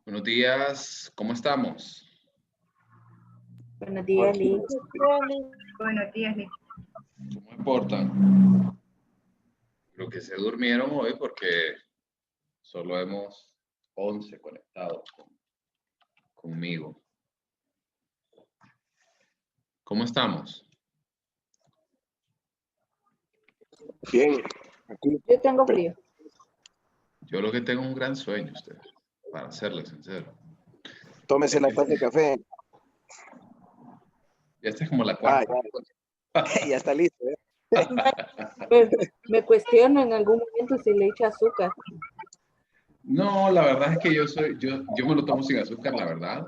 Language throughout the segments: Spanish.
Buenos días, ¿cómo estamos? Buenos días, Liz. Buenos días, Liz. ¿Cómo se portan? Creo que se durmieron hoy porque solo hemos 11 conectados conmigo. ¿Cómo estamos? Bien, aquí. Yo tengo frío. Yo lo que tengo es un gran sueño, ustedes, para serles sincero. Tómese la taza de café. Ya esta es como la Ah, cuarta. ya está listo. Me cuestiono en algún momento si le echa azúcar. No, la verdad es que yo me lo tomo sin azúcar, la verdad.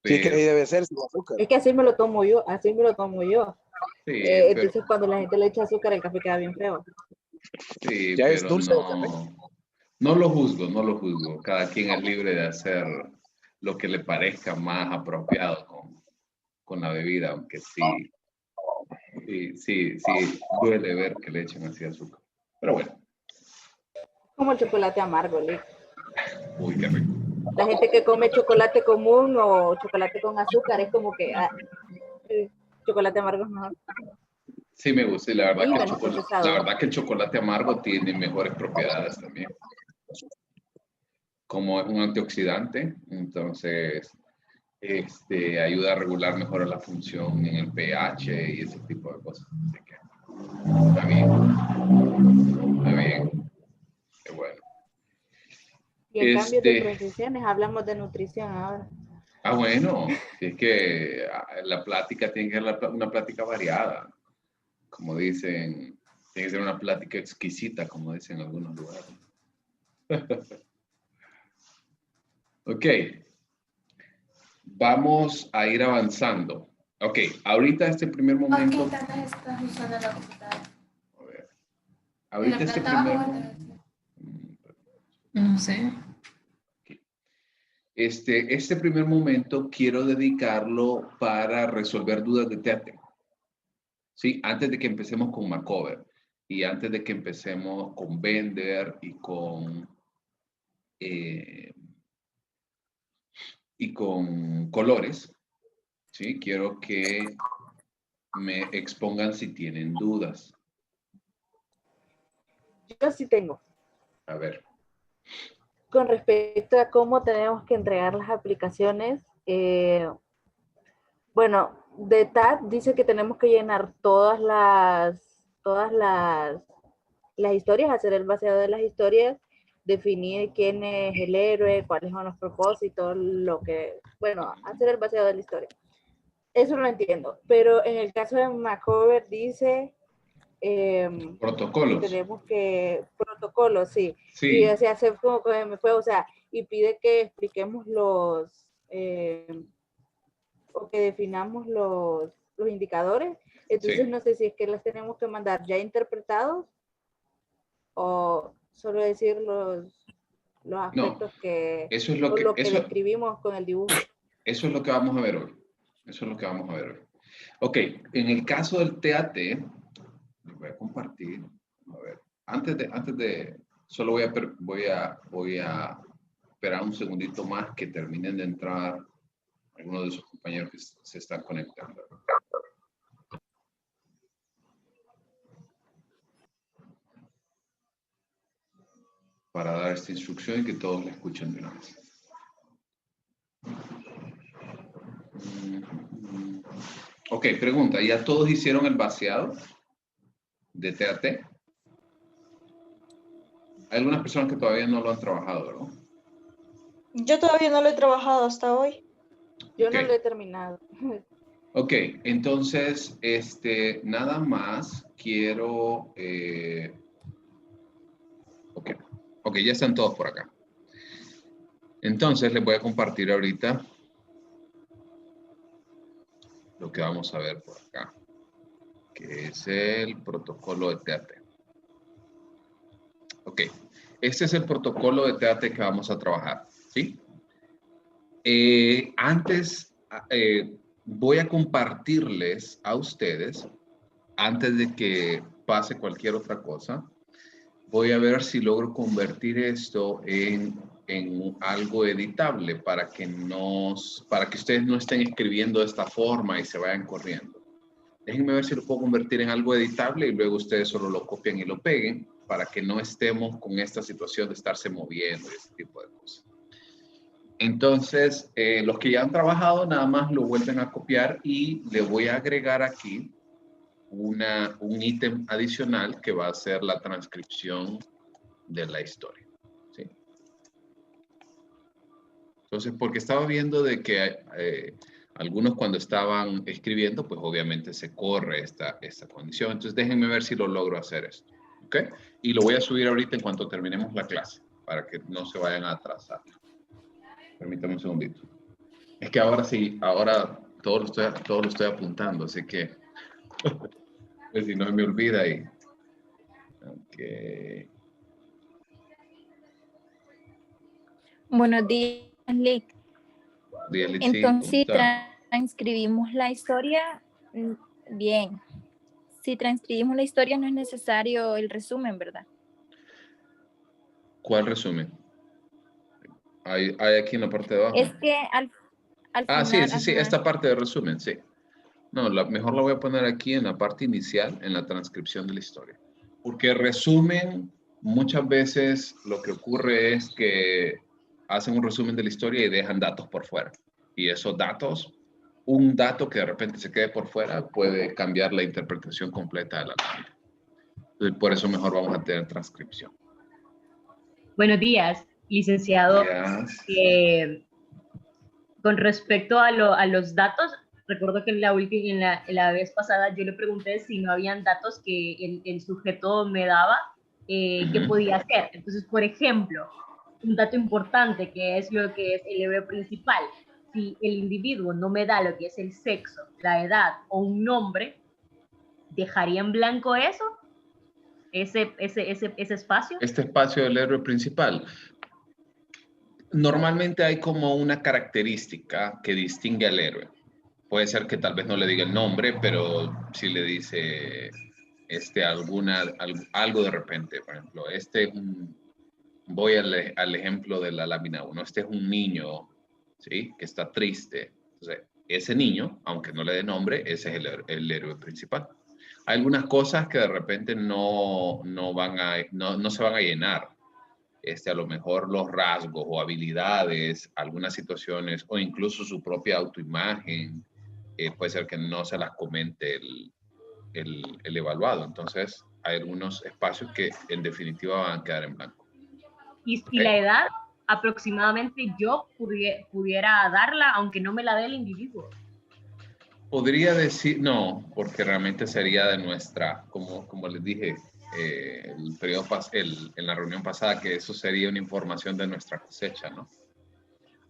Sí, que Pero, ahí debe ser sin azúcar. Es que así me lo tomo yo, así me lo tomo yo. sí, Entonces cuando la gente le echa azúcar, el café queda bien feo. sí, Ya es pero dulce el café. no lo juzgo, no lo juzgo. Cada quien es libre de hacer lo que le parezca más apropiado con la bebida, aunque sí duele ver que le echen así azúcar. Pero bueno, Como el chocolate amargo, Liz. uy, qué rico. La gente que come chocolate común o chocolate con azúcar es como que chocolate amargo es mejor. Sí me gusta y la verdad, Y que menos procesado. la verdad que el chocolate amargo tiene mejores propiedades también. Como es un antioxidante, entonces ayuda a regular mejor la función en el pH y ese tipo de cosas. Así que está bien. Está bien. Qué bueno. Y en cambio de profesiones, hablamos de nutrición ahora. Bueno, es que la plática tiene que ser una plática variada. Como dicen, tiene que ser una plática exquisita, como dicen en algunos lugares. Ok. Vamos a ir avanzando. Ok, ahorita este primer momento. ¿Por qué tantas estás usando la computadora? A ver. Ahorita este primer momento. No sé. Este primer momento quiero dedicarlo para resolver dudas de TEAT. Sí, antes de que empecemos con Macover y antes de que empecemos con Bender y con colores, ¿sí? Quiero que me expongan si tienen dudas. Yo sí tengo. A ver. Con respecto a cómo tenemos que entregar las aplicaciones, bueno, de TAT dice que tenemos que llenar todas las historias, hacer el vaciado de las historias, definir quién es el héroe, cuáles son los propósitos, bueno, hacer el vaciado de la historia. Eso lo entiendo, pero en el caso de Macover dice Protocolos. que tenemos protocolos, sí. Sí. Y o sea, hace como que me fue, o sea, y pide que expliquemos o que definamos los indicadores. Entonces Sí. no sé si es que las tenemos que mandar ya interpretados o solo decir los aspectos que eso es lo o que, lo que eso, describimos con el dibujo. Eso es lo que vamos a ver hoy. Eso es lo que vamos a ver hoy. Ok, en el caso del TAT, les voy a compartir. A ver, antes de solo voy a esperar un segundito más que terminen de entrar algunos de sus compañeros que se están conectando. Para dar esta instrucción y que todos la escuchen de una vez. Ok, pregunta, ¿ya todos hicieron el vaciado de TAT? Hay algunas personas que todavía no lo han trabajado, ¿no? Yo todavía no lo he trabajado hasta hoy. Yo Okay. no lo he terminado. Ok, entonces, nada más quiero... ok, ya están todos por acá. Entonces, les voy a compartir ahorita lo que vamos a ver por acá, que es el protocolo de TAT. Ok, este es el protocolo de TAT que vamos a trabajar, ¿sí? Antes, voy a compartirles a ustedes, antes de que pase cualquier otra cosa, voy a ver si logro convertir esto en en algo editable para que ustedes no estén escribiendo de esta forma y se vayan corriendo. Déjenme ver si lo puedo convertir en algo editable y luego ustedes solo lo copian y lo peguen para que no estemos con esta situación de estarse moviendo y ese tipo de cosas. Entonces, los que ya han trabajado nada más lo vuelven a copiar y le voy a agregar aquí un ítem adicional que va a ser la transcripción de la historia. ¿Sí? Entonces, porque estaba viendo de que algunos cuando estaban escribiendo, pues obviamente se corre esta condición. Entonces, déjenme ver si lo logro hacer esto. ¿Ok? Y lo voy a subir ahorita en cuanto terminemos la clase, para que no se vayan a atrasar. Permítame un segundito. Es que ahora sí, ahora todo lo estoy apuntando, así que pues si no me olvida ahí. Ok. Buenos días, Lick. Dígale, sí, ¿cómo Entonces, si está? transcribimos la historia, bien. Si transcribimos la historia no es necesario el resumen, ¿verdad? ¿Cuál resumen? Hay aquí en la parte de abajo. Es que al Sí, final, sí, sí, ajá, esta parte de resumen, sí. No, mejor la voy a poner aquí en la parte inicial, en la transcripción de la historia. Porque resumen, muchas veces lo que ocurre es que hacen un resumen de la historia y dejan datos por fuera. Y esos datos, un dato que de repente se quede por fuera puede cambiar la interpretación completa de la lámina. Entonces, por eso mejor vamos a tener transcripción. Buenos días, licenciado. Yes. Con respecto a los datos, recuerdo que en la vez pasada yo le pregunté si no habían datos que el sujeto me daba, que podía hacer. Entonces, por ejemplo, un dato importante que es lo que es el héroe principal. Si el individuo no me da lo que es el sexo, la edad o un nombre, ¿dejaría en blanco eso? Ese espacio. Este espacio del héroe principal. Normalmente hay como una característica que distingue al héroe. Puede ser que tal vez no le diga el nombre, pero si le dice algo de repente. Por ejemplo, voy al ejemplo de la lámina 1. Este es un niño, ¿sí? Que está triste. Entonces, ese niño, aunque no le dé nombre, ese es el héroe principal. Hay algunas cosas que de repente no se van a llenar. A lo mejor los rasgos o habilidades, algunas situaciones o incluso su propia autoimagen, puede ser que no se las comente el evaluado. Entonces, hay algunos espacios que en definitiva van a quedar en blanco. Y la edad, aproximadamente yo pudiera darla, aunque no me la dé el individuo. Podría decir, no, porque realmente sería de nuestra, como les dije, en la reunión pasada, que eso sería una información de nuestra cosecha, ¿no?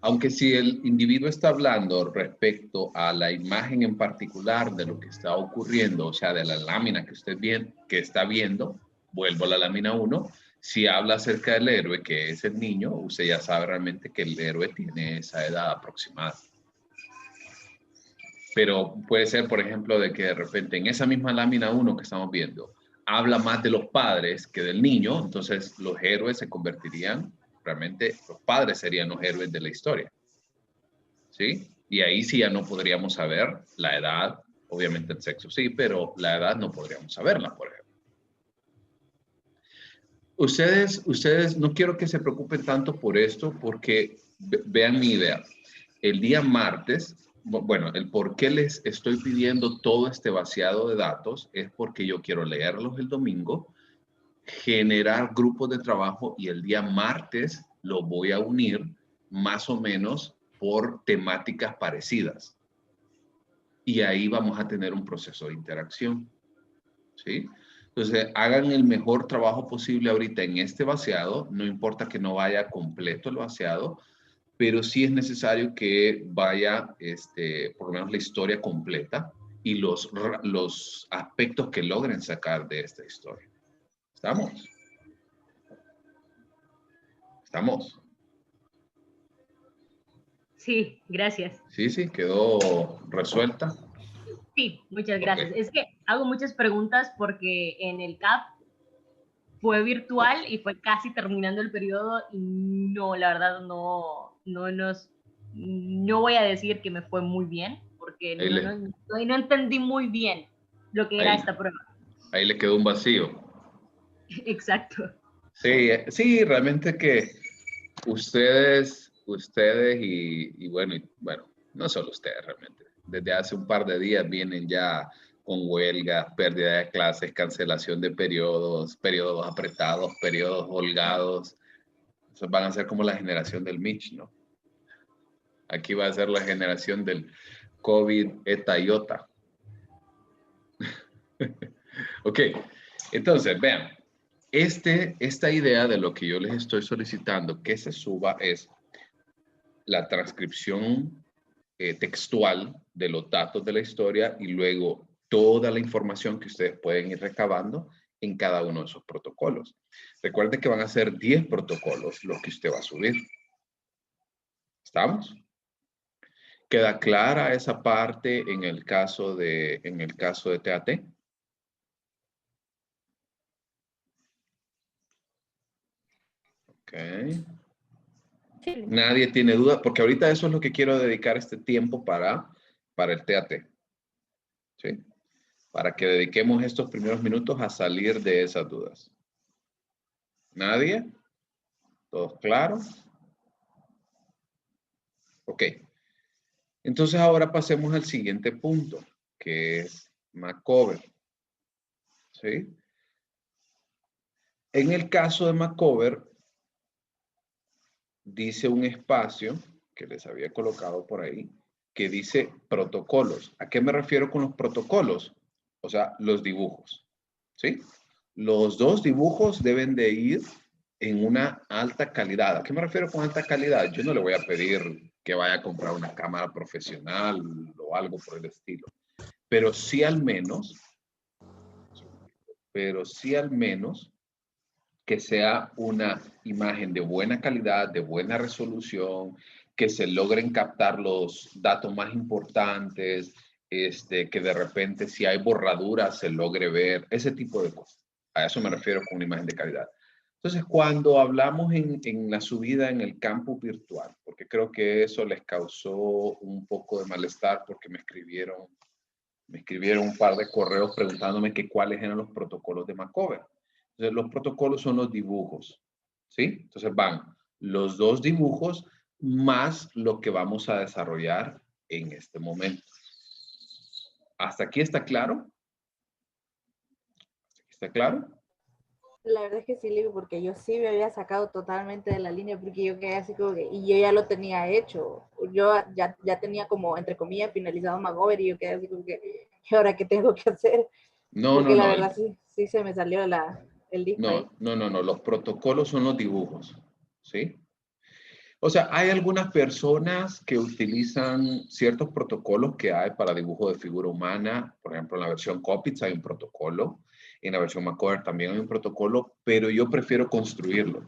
Aunque si el individuo está hablando respecto a la imagen en particular de lo que está ocurriendo, o sea, de la lámina que está viendo, vuelvo a la lámina 1, si habla acerca del héroe, que es el niño, usted ya sabe realmente que el héroe tiene esa edad aproximada. Pero puede ser, por ejemplo, de que de repente en esa misma lámina 1 que estamos viendo, habla más de los padres que del niño, entonces los héroes se convertirían, realmente los padres serían los héroes de la historia. ¿Sí? Y ahí sí ya no podríamos saber la edad, obviamente el sexo sí, pero la edad no podríamos saberla, por ejemplo. Ustedes no quiero que se preocupen tanto por esto, porque vean mi idea. El día martes, bueno, el por qué les estoy pidiendo todo este vaciado de datos es porque yo quiero leerlos el domingo, generar grupos de trabajo y el día martes lo voy a unir más o menos por temáticas parecidas. Y ahí vamos a tener un proceso de interacción. ¿Sí? Entonces, hagan el mejor trabajo posible ahorita en este vaciado. No importa que no vaya completo el vaciado, pero sí es necesario que vaya, por lo menos la historia completa y los aspectos que logren sacar de esta historia. ¿Estamos? ¿Estamos? Sí, gracias. Sí, quedó resuelta. Sí, muchas gracias. Okay. Es que hago muchas preguntas porque en el CAP fue virtual y fue casi terminando el periodo y no, la verdad no voy a decir que me fue muy bien, porque no entendí muy bien lo que era esta prueba. Ahí le quedó un vacío. Exacto. Sí, sí, realmente que ustedes y bueno, no solo ustedes realmente, desde hace un par de días vienen ya con huelgas, pérdida de clases, cancelación de periodos apretados, periodos holgados. Entonces van a ser como la generación del Mitch, ¿no? Aquí va a ser la generación del COVID eta iota. Ok, entonces vean, esta idea de lo que yo les estoy solicitando que se suba es la transcripción textual de los datos de la historia y luego toda la información que ustedes pueden ir recabando en cada uno de esos protocolos. Recuerden que van a ser 10 protocolos los que usted va a subir. ¿Estamos? ¿Queda clara esa parte en el caso de TAT? Ok. Sí. Nadie tiene duda, porque ahorita eso es lo que quiero dedicar este tiempo para el TAT. ¿Sí? Para que dediquemos estos primeros minutos a salir de esas dudas. ¿Nadie? ¿Todos claros? Ok. Entonces ahora pasemos al siguiente punto, que es Macover. ¿Sí? En el caso de Macover, dice un espacio que les había colocado por ahí, que dice protocolos. ¿A qué me refiero con los protocolos? O sea, los dibujos. ¿Sí? Los dos dibujos deben de ir en una alta calidad. ¿A qué me refiero con alta calidad? Yo no le voy a pedir que vaya a comprar una cámara profesional o algo por el estilo. Pero sí al menos que sea una imagen de buena calidad, de buena resolución, que se logren captar los datos más importantes, que de repente si hay borraduras se logre ver, ese tipo de cosas. A eso me refiero con una imagen de calidad. Entonces, cuando hablamos en la subida en el campus virtual, porque creo que eso les causó un poco de malestar porque me escribieron un par de correos preguntándome que cuáles eran los protocolos de Macover. Entonces, los protocolos son los dibujos, ¿sí? Entonces van los dos dibujos más lo que vamos a desarrollar en este momento. ¿Hasta aquí está claro? ¿Está claro? La verdad es que sí, Liv, porque yo sí me había sacado totalmente de la línea, porque yo quedé así como que, y yo ya lo tenía hecho. Yo ya tenía como, entre comillas, finalizado Macover, y yo quedé así como que, ¿y ahora qué tengo que hacer? Porque la verdad sí se me salió el disco ahí. No, los protocolos son los dibujos, ¿sí? O sea, hay algunas personas que utilizan ciertos protocolos que hay para dibujo de figura humana. Por ejemplo, en la versión Copics hay un protocolo. En la versión Macover también hay un protocolo, pero yo prefiero construirlo.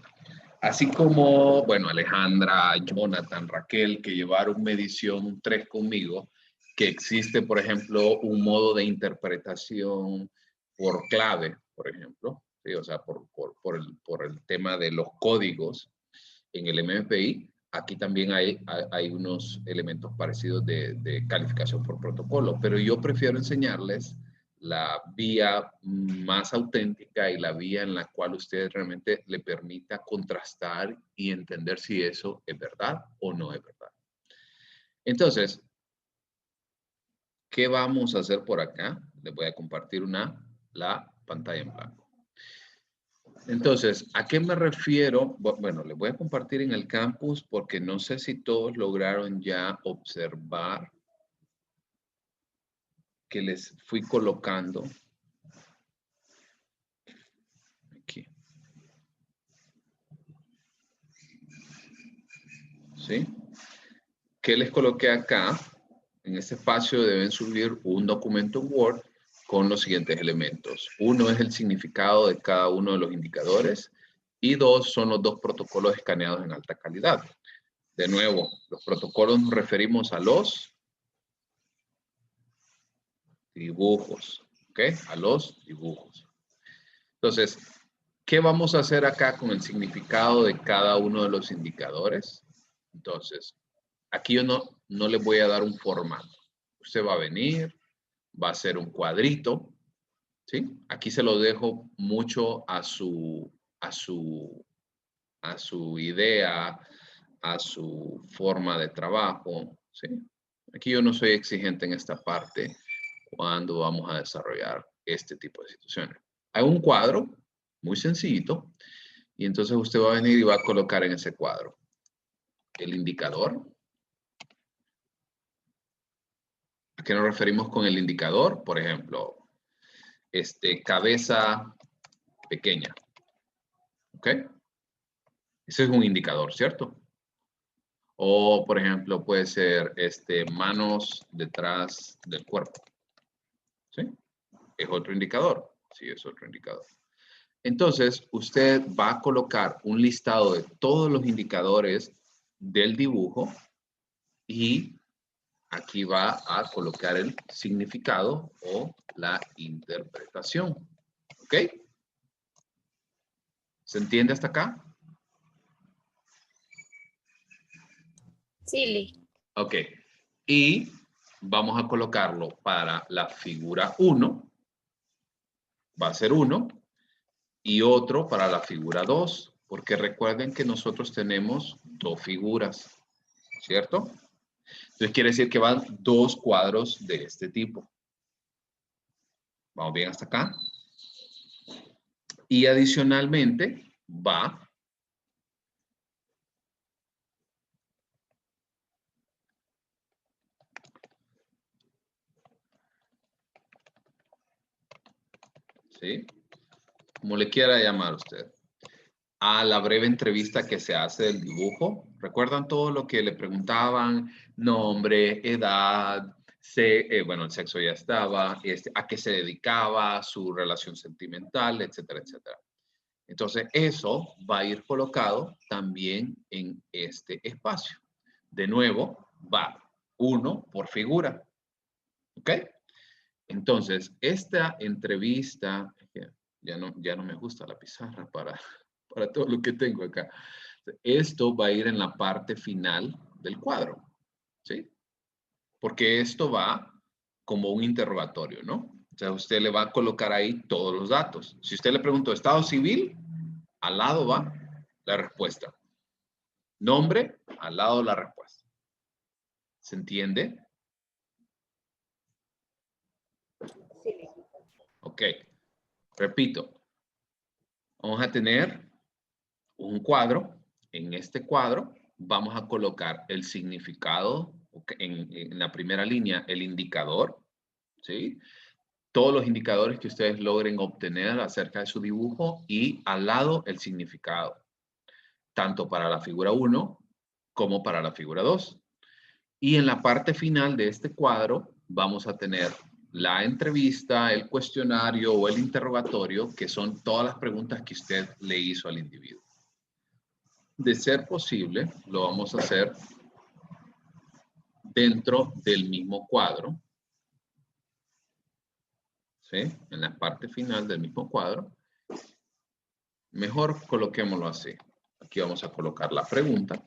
Así como, bueno, Alejandra, Jonathan, Raquel, que llevaron medición 3 conmigo, que existe, por ejemplo, un modo de interpretación por clave, por ejemplo. ¿Sí? O sea, por el tema de los códigos en el MPI, aquí también hay unos elementos parecidos de calificación por protocolo, pero yo prefiero enseñarles la vía más auténtica y la vía en la cual usted realmente le permita contrastar y entender si eso es verdad o no es verdad. Entonces, ¿qué vamos a hacer por acá? Les voy a compartir la pantalla en blanco. Entonces, ¿a qué me refiero? Bueno, les voy a compartir en el campus porque no sé si todos lograron ya observar que les fui colocando aquí. ¿Sí? ¿Qué les coloqué acá? En este espacio deben subir un documento Word con los siguientes elementos. Uno es el significado de cada uno de los indicadores y dos son los dos protocolos escaneados en alta calidad. De nuevo, los protocolos nos referimos a los dibujos, ¿ok? A los dibujos. Entonces, ¿qué vamos a hacer acá con el significado de cada uno de los indicadores? Entonces, aquí yo no le voy a dar un formato. Usted va a venir, va a hacer un cuadrito, ¿sí? Aquí se lo dejo mucho a su idea, a su forma de trabajo, ¿sí? Aquí yo no soy exigente en esta parte cuando vamos a desarrollar este tipo de situaciones. Hay un cuadro muy sencillito y entonces usted va a venir y va a colocar en ese cuadro el indicador. ¿A qué nos referimos con el indicador? Por ejemplo, cabeza pequeña. ¿Ok? Ese es un indicador, ¿cierto? O, por ejemplo, puede ser manos detrás del cuerpo. ¿Sí? Es otro indicador. Sí, es otro indicador. Entonces, usted va a colocar un listado de todos los indicadores del dibujo y aquí va a colocar el significado o la interpretación. ¿Ok? ¿Se entiende hasta acá? Sí, listo. Ok. Y vamos a colocarlo para la figura 1. Va a ser 1. Y otro para la figura 2. Porque recuerden que nosotros tenemos 2 figuras. ¿Cierto? Entonces quiere decir que van 2 cuadros de este tipo. ¿Vamos bien hasta acá? Y adicionalmente va ¿sí? Como le quiera llamar usted, a la breve entrevista que se hace del dibujo. ¿Recuerdan todo lo que le preguntaban? Nombre, edad, bueno, el sexo ya estaba, a qué se dedicaba, su relación sentimental, etcétera, etcétera. Entonces, eso va a ir colocado también en este espacio. De nuevo, va 1 por figura. ¿Ok? Entonces, esta entrevista, ya no me gusta la pizarra para todo lo que tengo acá. Esto va a ir en la parte final del cuadro, ¿sí? Porque esto va como un interrogatorio, ¿no? O sea, usted le va a colocar ahí todos los datos. Si usted le preguntó estado civil, al lado va la respuesta. Nombre, al lado la respuesta. ¿Se entiende? Sí. Ok. Repito. Vamos a tener un cuadro. En este cuadro vamos a colocar el significado en la primera línea, el indicador, ¿sí? Todos los indicadores que ustedes logren obtener acerca de su dibujo y al lado el significado, tanto para la figura 1 como para la figura 2. Y en la parte final de este cuadro vamos a tener la entrevista, el cuestionario o el interrogatorio, que son todas las preguntas que usted le hizo al individuo. De ser posible, lo vamos a hacer dentro del mismo cuadro. ¿Sí? En la parte final del mismo cuadro. Mejor coloquémoslo así. Aquí vamos a colocar la pregunta.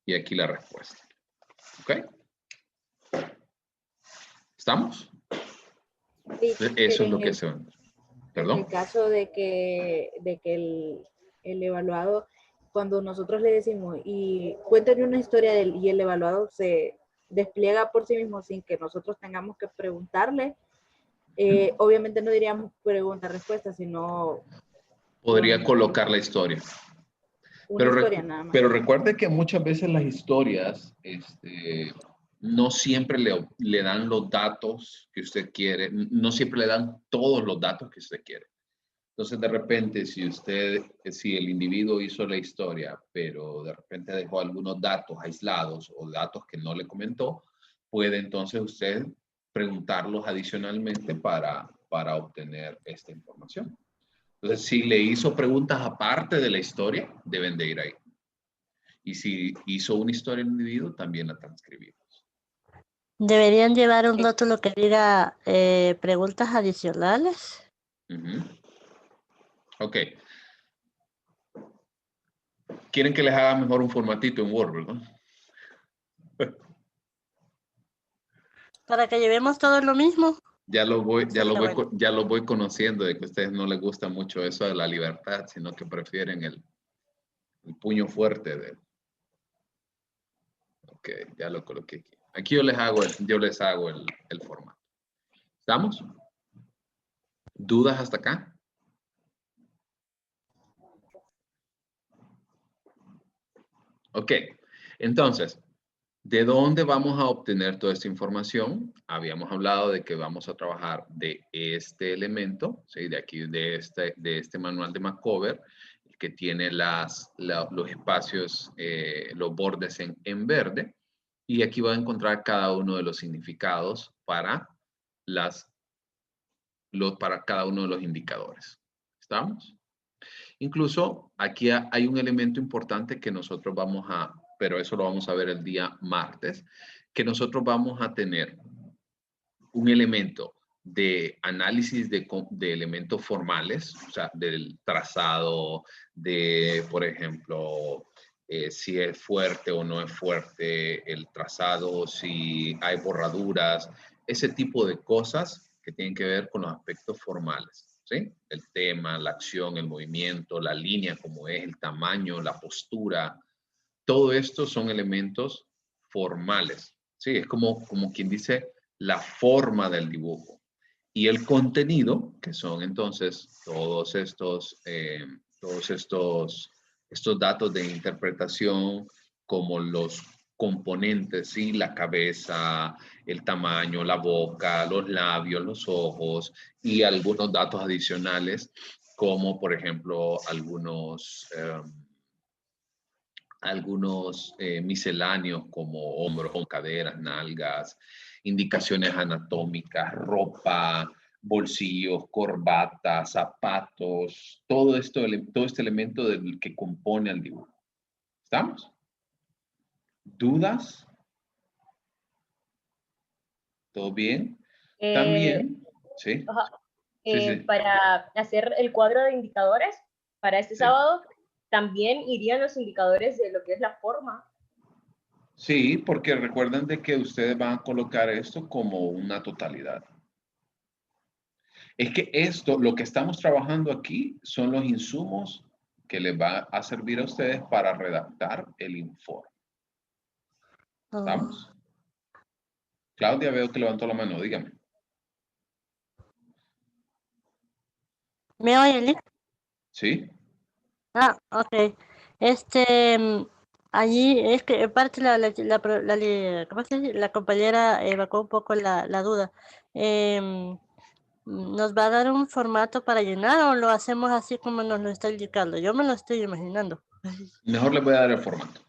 Y aquí la respuesta. ¿Ok? ¿Estamos? Sí, Eso es lo que se va. ¿Perdón? En el caso de que el evaluado, cuando nosotros le decimos, y cuéntanos una historia de él, y el evaluado se despliega por sí mismo sin que nosotros tengamos que preguntarle, obviamente no diríamos pregunta-respuesta, sino podría colocar la historia. Una historia nada más. Pero recuerde que muchas veces las historias no siempre le dan los datos que usted quiere, no siempre le dan todos los datos que usted quiere. Entonces, de repente, si el individuo hizo la historia, pero de repente dejó algunos datos aislados o datos que no le comentó, puede entonces usted preguntarlos adicionalmente para obtener esta información. Entonces, si le hizo preguntas aparte de la historia, deben de ir ahí. Y si hizo una historia el individuo, también la transcribimos. Deberían llevar un rótulo que diga preguntas adicionales. Ok. Quieren que les haga mejor un formatito en Word, ¿verdad? Para que llevemos todo lo mismo. Ya lo voy Bueno. ya lo voy conociendo de que a ustedes no les gusta mucho eso de la libertad, sino que prefieren el puño fuerte de. Ok, ya lo coloqué aquí. Aquí yo les hago el formato. ¿Estamos? ¿Dudas hasta acá? Ok, entonces, ¿de dónde vamos a obtener toda esta información? Habíamos hablado de que vamos a trabajar de este elemento, ¿sí? De aquí, de este manual de Macover, que tiene los espacios, los bordes en verde, y aquí va a encontrar cada uno de los significados para cada uno de los indicadores. ¿Estamos? Incluso aquí hay un elemento importante que nosotros pero eso lo vamos a ver el día martes, que nosotros vamos a tener un elemento de análisis de elementos formales, o sea, del trazado, por ejemplo, si es fuerte o no es fuerte el trazado, si hay borraduras, ese tipo de cosas que tienen que ver con los aspectos formales. ¿Sí? El tema, la acción, el movimiento, la línea como es, el tamaño, la postura, todo esto son elementos formales. ¿Sí? Es como quien dice la forma del dibujo. Y el contenido, que son entonces todos estos datos de interpretación, como los componentes, ¿sí? La cabeza, el tamaño, la boca, los labios, los ojos y algunos datos adicionales, como por ejemplo algunos misceláneos como hombros, caderas, nalgas, indicaciones anatómicas, ropa, bolsillos, corbata, zapatos, todo este elemento del que compone el dibujo. ¿Estamos? ¿Dudas? ¿Todo bien? También, ¿sí? Sí. Para hacer el cuadro de indicadores para este sábado, también irían los indicadores de lo que es la forma. Sí, porque recuerden de que ustedes van a colocar esto como una totalidad. Es que lo que estamos trabajando aquí son los insumos que les va a servir a ustedes para redactar el informe. ¿Estamos? Claudia, veo que levantó la mano, dígame. ¿Me oye, Lick? ¿Sí? Ok. Allí es que parte ¿cómo se dice? La compañera evacó un poco la duda. ¿Nos va a dar un formato para llenar o lo hacemos así como nos lo está indicando? Yo me lo estoy imaginando. Mejor les voy a dar el formato.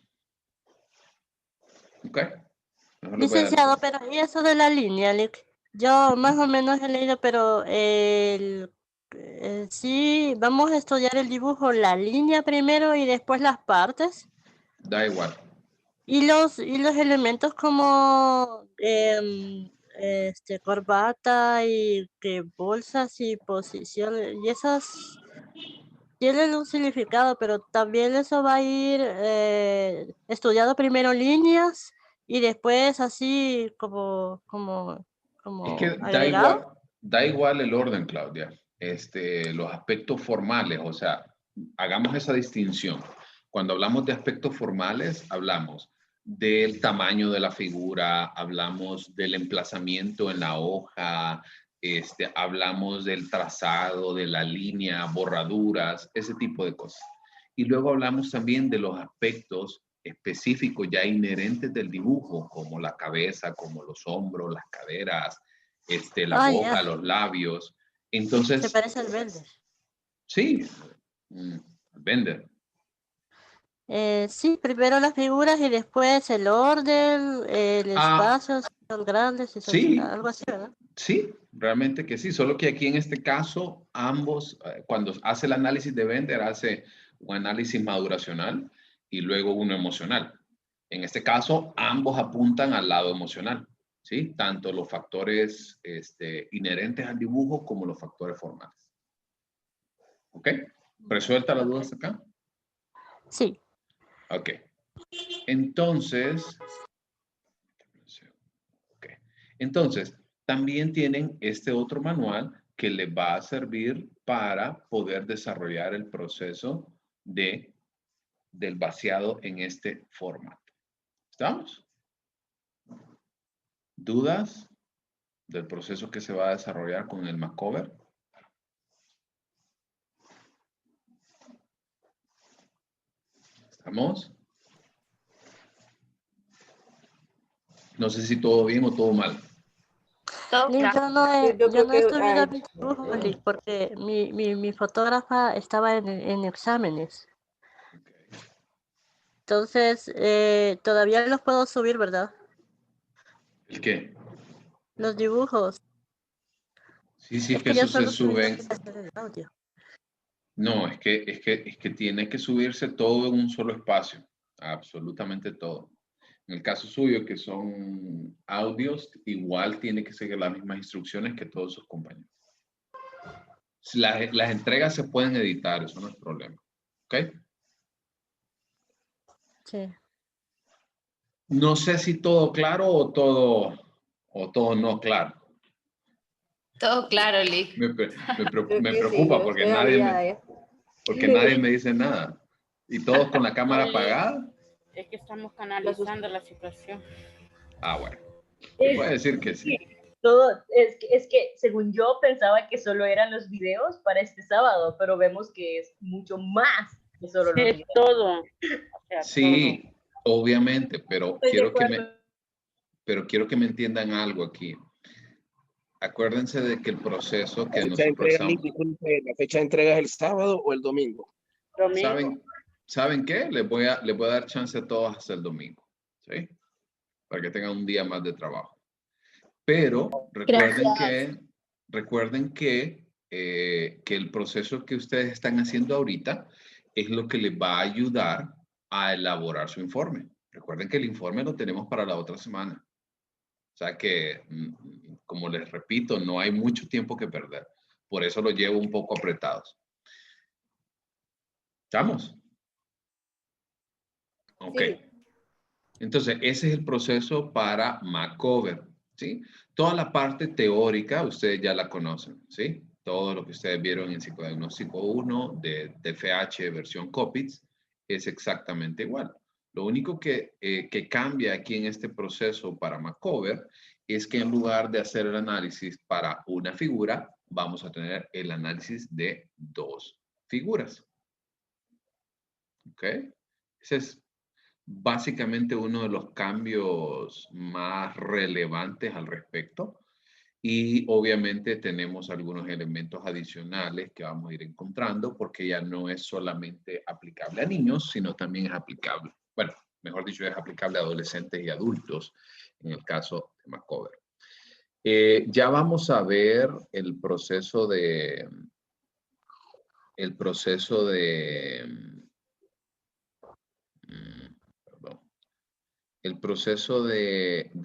¿Ok? Licenciado, pero ¿y eso de la línea, Lick? Yo más o menos he leído, pero sí, vamos a estudiar el dibujo, la línea primero y después las partes. Da igual. Y los elementos como corbata y que bolsas y posiciones, y esas tienen un significado, pero también eso va a ir estudiado primero líneas y después así como Es que agregado. da igual el orden, Claudia. Los aspectos formales, o sea, hagamos esa distinción. Cuando hablamos de aspectos formales, hablamos del tamaño de la figura, hablamos del emplazamiento en la hoja, hablamos del trazado, de la línea, borraduras, ese tipo de cosas. Y luego hablamos también de los aspectos específicos ya inherentes del dibujo, como la cabeza, como los hombros, las caderas, la boca, los labios. Entonces, se parece al Blender. Sí, Blender. Sí, primero las figuras y después el orden, el espacio, si son grandes, si son Sí, algo así, ¿verdad? Sí, realmente que sí, solo que aquí en este caso ambos, cuando hace el análisis de Blender, hace un análisis maduracional y luego uno emocional. En este caso, ambos apuntan al lado emocional, ¿sí? Tanto los factores inherentes al dibujo como los factores formales. ¿Ok? ¿Resuelta la duda hasta acá? Sí. Ok. Entonces, entonces, también tienen este otro manual que les va a servir para poder desarrollar el proceso del vaciado en este formato. ¿Estamos? ¿Dudas del proceso que se va a desarrollar con el Macover? ¿Estamos? No sé si todo bien o todo mal. Todo Lick, claro. yo no he, Yo yo creo no he que subido mis dibujos, Lick, porque mi fotógrafa estaba en exámenes. Entonces, todavía los puedo subir, ¿verdad? ¿El qué? Los dibujos. Sí, sí, es Es que que yo eso se solo subí suben. el audio. No, es que tiene que subirse todo en un solo espacio. Absolutamente todo. En el caso suyo, que son audios, igual tiene que seguir las mismas instrucciones que todos sus compañeros. Las entregas se pueden editar, eso no es problema. ¿Ok? Sí. No sé si todo claro o todo no claro. Todo claro, Lick. Me Creo que sí, preocupa yo porque estoy abrigada ya. nadie me dice nada. Y todos con la cámara Oli. apagada. Es que estamos canalizando la situación. Ah, bueno. Se puede decir que sí. Todo, es que según yo pensaba que solo eran los videos para este sábado, pero vemos que es mucho más que solo los Es videos. todo. O sea, Sí, obviamente, pero Estoy de quiero acuerdo. que me entiendan algo aquí. Acuérdense de que el proceso que La fecha de nosotros entrega, estamos... Lick, disculpe, ¿la fecha de entrega es el sábado o el domingo? domingo. ¿Saben qué? Les voy a dar chance a todos hasta el domingo, ¿sí? Para que tengan un día más de trabajo. Pero recuerden que el proceso que ustedes están haciendo ahorita es lo que les va a ayudar a elaborar su informe. Recuerden que el informe lo tenemos para la otra semana. O sea que, como les repito, no hay mucho tiempo que perder. Por eso lo llevo un poco apretados. ¿Estamos? Ok. Sí. Entonces, ese es el proceso para Macover, ¿sí? Toda la parte teórica, ustedes ya la conocen, ¿sí? Todo lo que ustedes vieron en Psicodiagnóstico 1 de TFH versión COPITS es exactamente igual. Lo único que cambia aquí en este proceso para Macover es que en lugar de hacer el análisis para una figura, vamos a tener el análisis de 2 figuras. ¿Ok? Ese es básicamente uno de los cambios más relevantes al respecto. Y obviamente tenemos algunos elementos adicionales que vamos a ir encontrando porque ya no es solamente aplicable a niños, sino también es aplicable, bueno, mejor dicho, es aplicable a adolescentes y adultos en el caso de Macover. Ya vamos a ver el proceso de el proceso de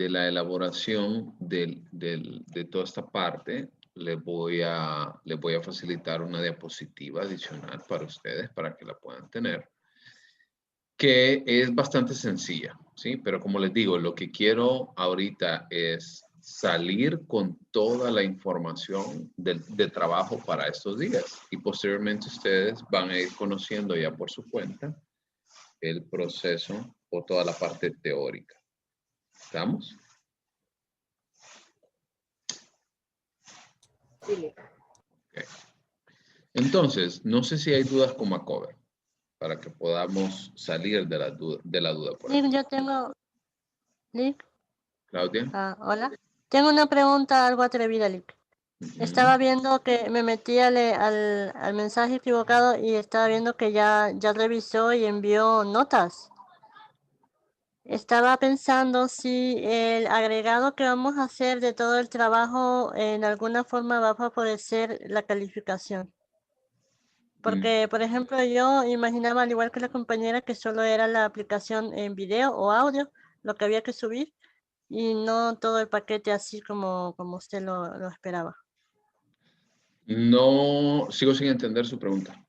la elaboración de toda esta parte. Les voy a facilitar una diapositiva adicional para ustedes, para que la puedan tener, que es bastante sencilla, ¿sí? Pero como les digo, lo que quiero ahorita es salir con toda la información de trabajo para estos días. Y posteriormente ustedes van a ir conociendo ya por su cuenta el proceso o toda la parte teórica. ¿Estamos? Sí. Okay. Entonces, no sé si hay dudas con Macover para que podamos salir de la duda. Por Lick, yo tengo... Lick, Claudia. hola. Tengo una pregunta algo atrevida, Lick. Estaba viendo que me metí al mensaje equivocado y estaba viendo que ya revisó y envió notas. Estaba pensando si el agregado que vamos a hacer de todo el trabajo en alguna forma va a favorecer la calificación. Porque, por ejemplo, yo imaginaba, al igual que la compañera, que solo era la aplicación en video o audio lo que había que subir y no todo el paquete así como usted lo esperaba. No, sigo sin entender su pregunta.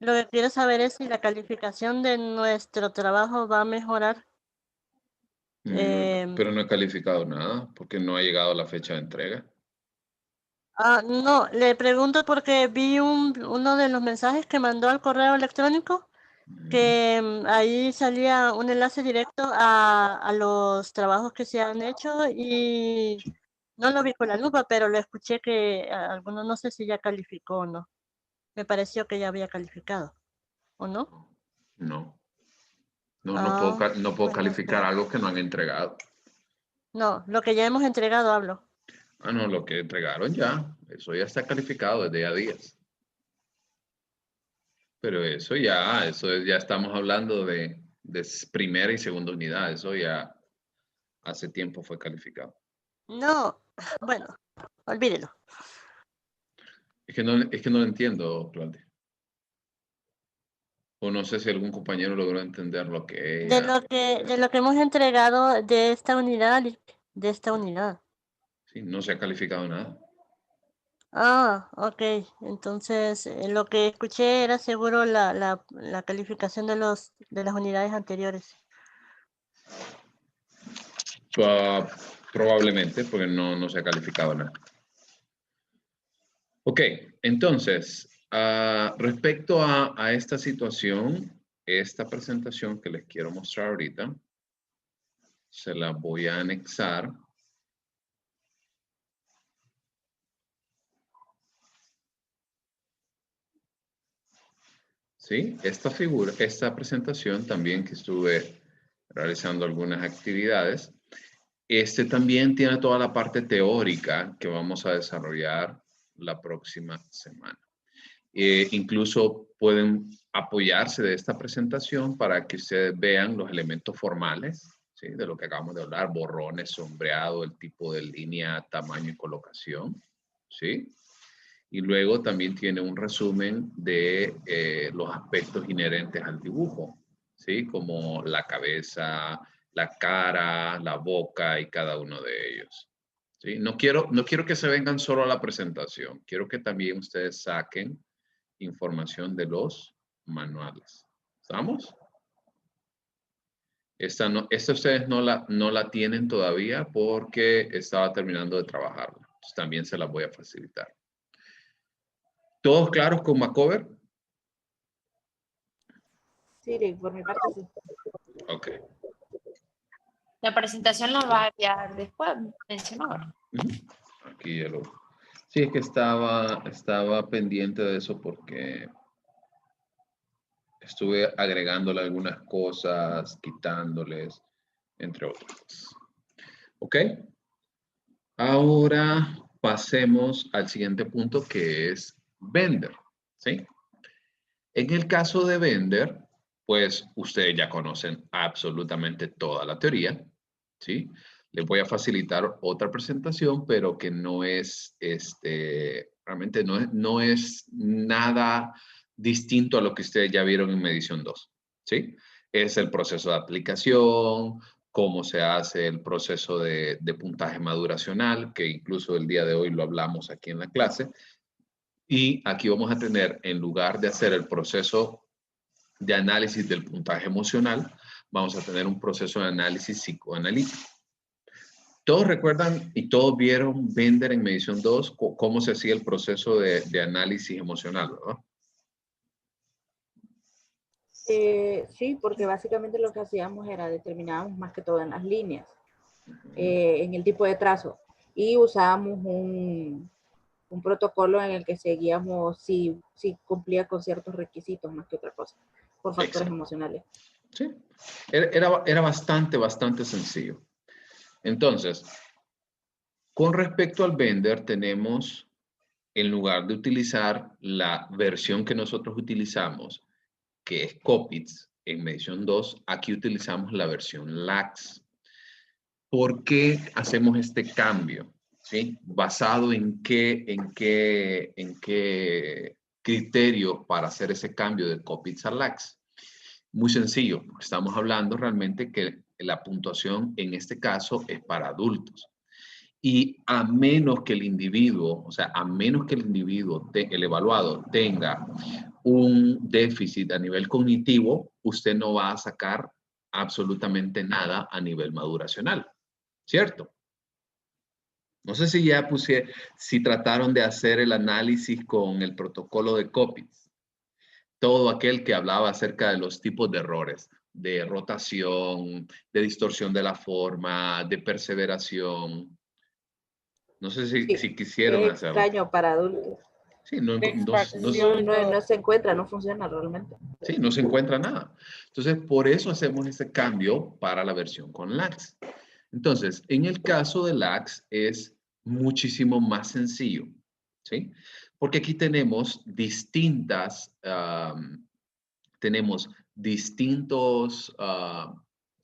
Lo que quiero saber es si la calificación de nuestro trabajo va a mejorar. Pero no he calificado nada porque no ha llegado la fecha de entrega. No, le pregunto porque vi uno de los mensajes que mandó al correo electrónico que ahí salía un enlace directo a los trabajos que se han hecho y no lo vi con la lupa, pero lo escuché que alguno, no sé si ya calificó o no. Me pareció que ya había calificado, ¿o no? No. No puedo bueno, calificar algo que no han entregado. No, lo que ya hemos entregado hablo. No, lo que entregaron ya. Eso ya está calificado desde ya días. Pero eso ya estamos hablando de primera y segunda unidad. Eso ya hace tiempo fue calificado. No, bueno, olvídelo. Es que no lo entiendo, Claudia. O no sé si algún compañero logró entender lo que De lo que hemos entregado de esta unidad, Sí, no se ha calificado nada. Ok. Entonces, lo que escuché era seguro la calificación de las unidades anteriores. Probablemente, porque no se ha calificado nada. Ok, entonces, respecto a esta situación, esta presentación que les quiero mostrar ahorita, se la voy a anexar. ¿Sí? Esta presentación también que estuve realizando algunas actividades, también tiene toda la parte teórica que vamos a desarrollar la próxima semana. Incluso pueden apoyarse de esta presentación para que ustedes vean los elementos formales, ¿sí? De lo que acabamos de hablar, borrones, sombreado, el tipo de línea, tamaño y colocación, ¿sí? Y luego también tiene un resumen de los aspectos inherentes al dibujo, ¿sí? Como la cabeza, la cara, la boca y cada uno de ellos. ¿Sí? No quiero que se vengan solo a la presentación. Quiero que también ustedes saquen información de los manuales. ¿Estamos? Esta ustedes no la tienen todavía porque estaba terminando de trabajarla. Entonces, también se la voy a facilitar. ¿Todos claros con Macover? Sí, por mi parte sí. Ok. La presentación la va a enviar después, mencionaba. Aquí ya lo... Sí, es que estaba pendiente de eso porque estuve agregándole algunas cosas, quitándoles, entre otras. ¿Ok? Ahora pasemos al siguiente punto que es Vender. ¿Sí? En el caso de Vender, pues ustedes ya conocen absolutamente toda la teoría. ¿Sí? Les voy a facilitar otra presentación, pero que no es, realmente no es nada distinto a lo que ustedes ya vieron en Medición 2, ¿sí? Es el proceso de aplicación, cómo se hace el proceso de puntaje maduracional, que incluso el día de hoy lo hablamos aquí en la clase. Y aquí vamos a tener, en lugar de hacer el proceso de análisis del puntaje emocional, vamos a tener un proceso de análisis psicoanalítico. Todos recuerdan y todos vieron Vender en Medición 2, cómo se hacía el proceso de análisis emocional, ¿verdad? Sí, porque básicamente lo que hacíamos era determinábamos más que todo en las líneas, en el tipo de trazo, y usábamos un protocolo en el que seguíamos si cumplía con ciertos requisitos más que otra cosa, por factores emocionales. Sí, era bastante sencillo. Entonces, con respecto al Vender, tenemos, en lugar de utilizar la versión que nosotros utilizamos, que es Coppits, en Medición 2, aquí utilizamos la versión LAX. ¿Por qué hacemos este cambio? ¿Sí? ¿Basado en qué criterio para hacer ese cambio de Coppits a LAX? Muy sencillo, porque estamos hablando realmente que la puntuación en este caso es para adultos. Y a menos que el individuo, el evaluado tenga un déficit a nivel cognitivo, usted no va a sacar absolutamente nada a nivel maduracional, ¿cierto? No sé si ya si trataron de hacer el análisis con el protocolo de Coppins. Todo aquel que hablaba acerca de los tipos de errores, de rotación, de distorsión de la forma, de perseveración. No sé si quisieron Es hacerlo. extraño para adultos. Sí, no Se encuentra, no funciona realmente. Sí, no se encuentra nada. Entonces, por eso hacemos ese cambio para la versión con LAX. Entonces, en el caso de LAX es muchísimo más sencillo, ¿sí? Porque aquí tenemos distintos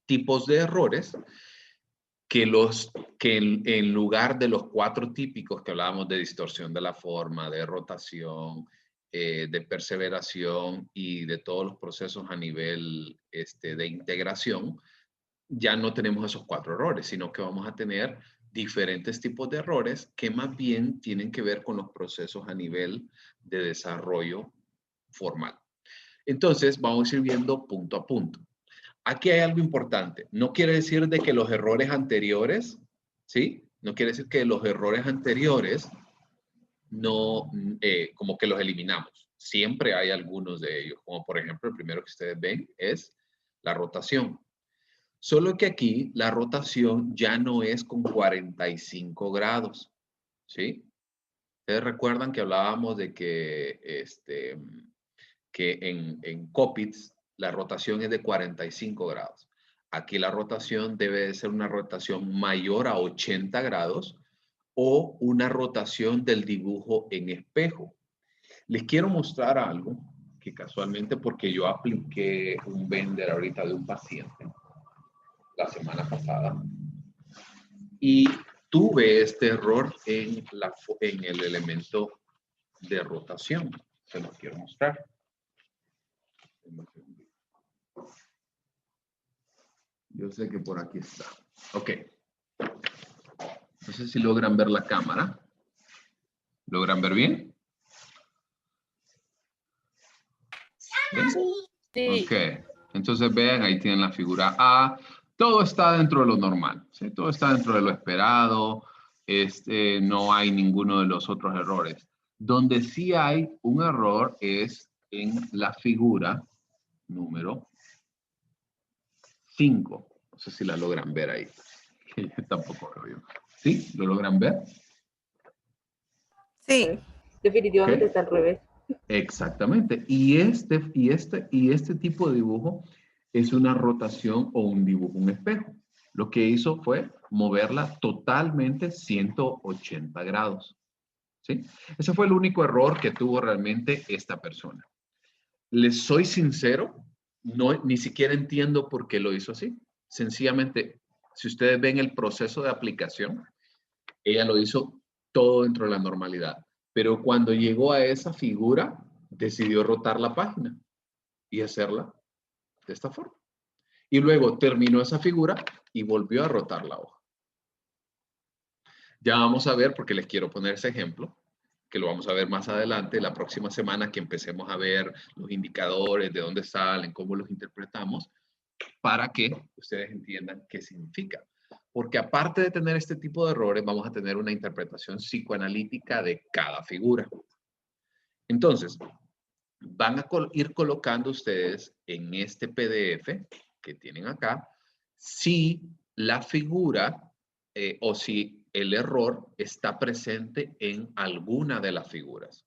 tipos de errores que en lugar de los 4 típicos que hablábamos de distorsión de la forma, de rotación, de perseveración y de todos los procesos a nivel de integración, ya no tenemos esos 4 errores, sino que vamos a tener diferentes tipos de errores que más bien tienen que ver con los procesos a nivel de desarrollo formal. Entonces, vamos a ir viendo punto a punto. Aquí hay algo importante. No quiere decir de que los errores anteriores, ¿sí? No quiere decir que los errores anteriores no, como que los eliminamos. Siempre hay algunos de ellos, como por ejemplo el primero que ustedes ven es la rotación. Solo que aquí la rotación ya no es con 45 grados, ¿sí? Ustedes recuerdan que hablábamos de que, que en Coppins la rotación es de 45 grados. Aquí la rotación debe de ser una rotación mayor a 80 grados o una rotación del dibujo en espejo. Les quiero mostrar algo que casualmente, porque yo apliqué un Bender ahorita de un paciente la semana pasada y tuve este error en el elemento de rotación. Se los quiero mostrar. Yo sé que por aquí está. Ok. No sé si logran ver la cámara. ¿Logran ver bien? Sí. Ok. Entonces vean, ahí tienen la figura A. Todo está dentro de lo normal. ¿Sí? Todo está dentro de lo esperado. No hay ninguno de los otros errores. Donde sí hay un error es en la figura número 5. No sé si la logran ver ahí. Tampoco lo veo. ¿Sí? ¿Lo logran ver? Sí. Definitivamente está al revés. Exactamente. Y este tipo de dibujo es una rotación o un dibujo, un espejo. Lo que hizo fue moverla totalmente 180 grados. ¿Sí? Ese fue el único error que tuvo realmente esta persona. Les soy sincero, ni siquiera entiendo por qué lo hizo así. Sencillamente, si ustedes ven el proceso de aplicación, ella lo hizo todo dentro de la normalidad. Pero cuando llegó a esa figura, decidió rotar la página y hacerla de esta forma. Y luego terminó esa figura y volvió a rotar la hoja. Ya vamos a ver, porque les quiero poner ese ejemplo, que lo vamos a ver más adelante, la próxima semana, que empecemos a ver los indicadores, de dónde salen, cómo los interpretamos, para que ustedes entiendan qué significa. Porque aparte de tener este tipo de errores, vamos a tener una interpretación psicoanalítica de cada figura. Entonces, van a ir colocando ustedes en este PDF que tienen acá, si la figura o si el error está presente en alguna de las figuras.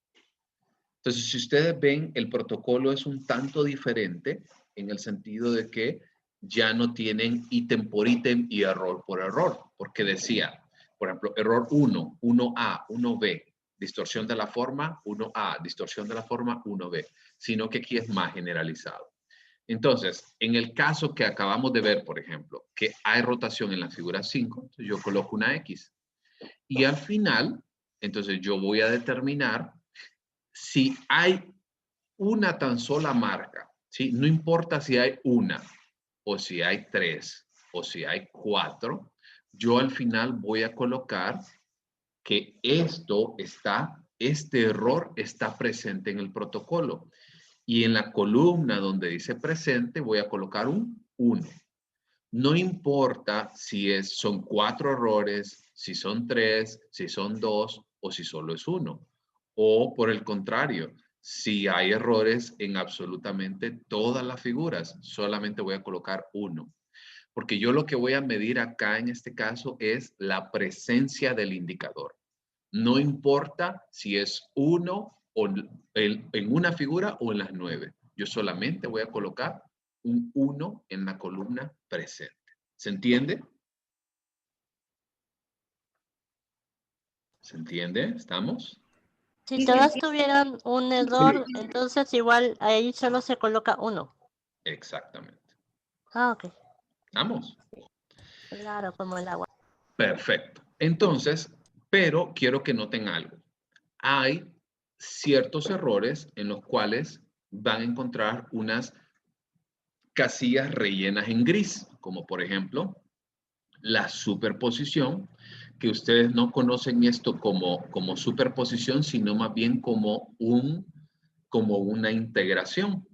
Entonces, si ustedes ven, el protocolo es un tanto diferente en el sentido de que ya no tienen ítem por ítem y error por error, porque decía, por ejemplo, error 1, 1A, 1B, distorsión de la forma, 1A, distorsión de la forma, 1B, sino que aquí es más generalizado. Entonces, en el caso que acabamos de ver, por ejemplo, que hay rotación en la figura 5, entonces yo coloco una X. Y al final, entonces yo voy a determinar si hay una tan sola marca, ¿sí? No importa si hay una, o si hay 3, o si hay 4, yo al final voy a colocar que este error está presente en el protocolo. Y en la columna donde dice presente voy a colocar un 1. No importa si son 4 errores, si son 3, si son 2 o si solo es 1. O por el contrario, si hay errores en absolutamente todas las figuras, solamente voy a colocar 1. Porque yo lo que voy a medir acá en este caso es la presencia del indicador. No importa si es 1 o en una figura o en las 9. Yo solamente voy a colocar un 1 en la columna presente. ¿Se entiende? ¿Se entiende? ¿Estamos? Si todas tuvieran un error, entonces igual ahí solo se coloca 1. Exactamente. Ah, ok. ¿Estamos? Claro, como el agua. Perfecto. Entonces, pero quiero que noten algo. Hay ciertos errores en los cuales van a encontrar unas casillas rellenas en gris, como por ejemplo la superposición, que ustedes no conocen esto como superposición, sino más bien como una integración.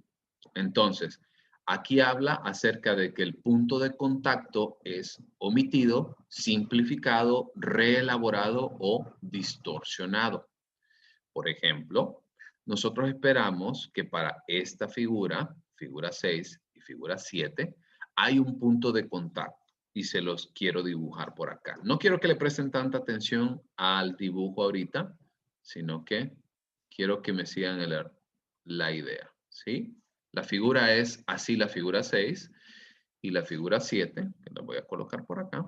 Entonces, aquí habla acerca de que el punto de contacto es omitido, simplificado, reelaborado o distorsionado. Por ejemplo, nosotros esperamos que para esta figura, figura 6 y figura 7, hay un punto de contacto y se los quiero dibujar por acá. No quiero que le presten tanta atención al dibujo ahorita, sino que quiero que me sigan la idea, ¿sí? La figura es así, la figura 6 y la figura 7, que la voy a colocar por acá.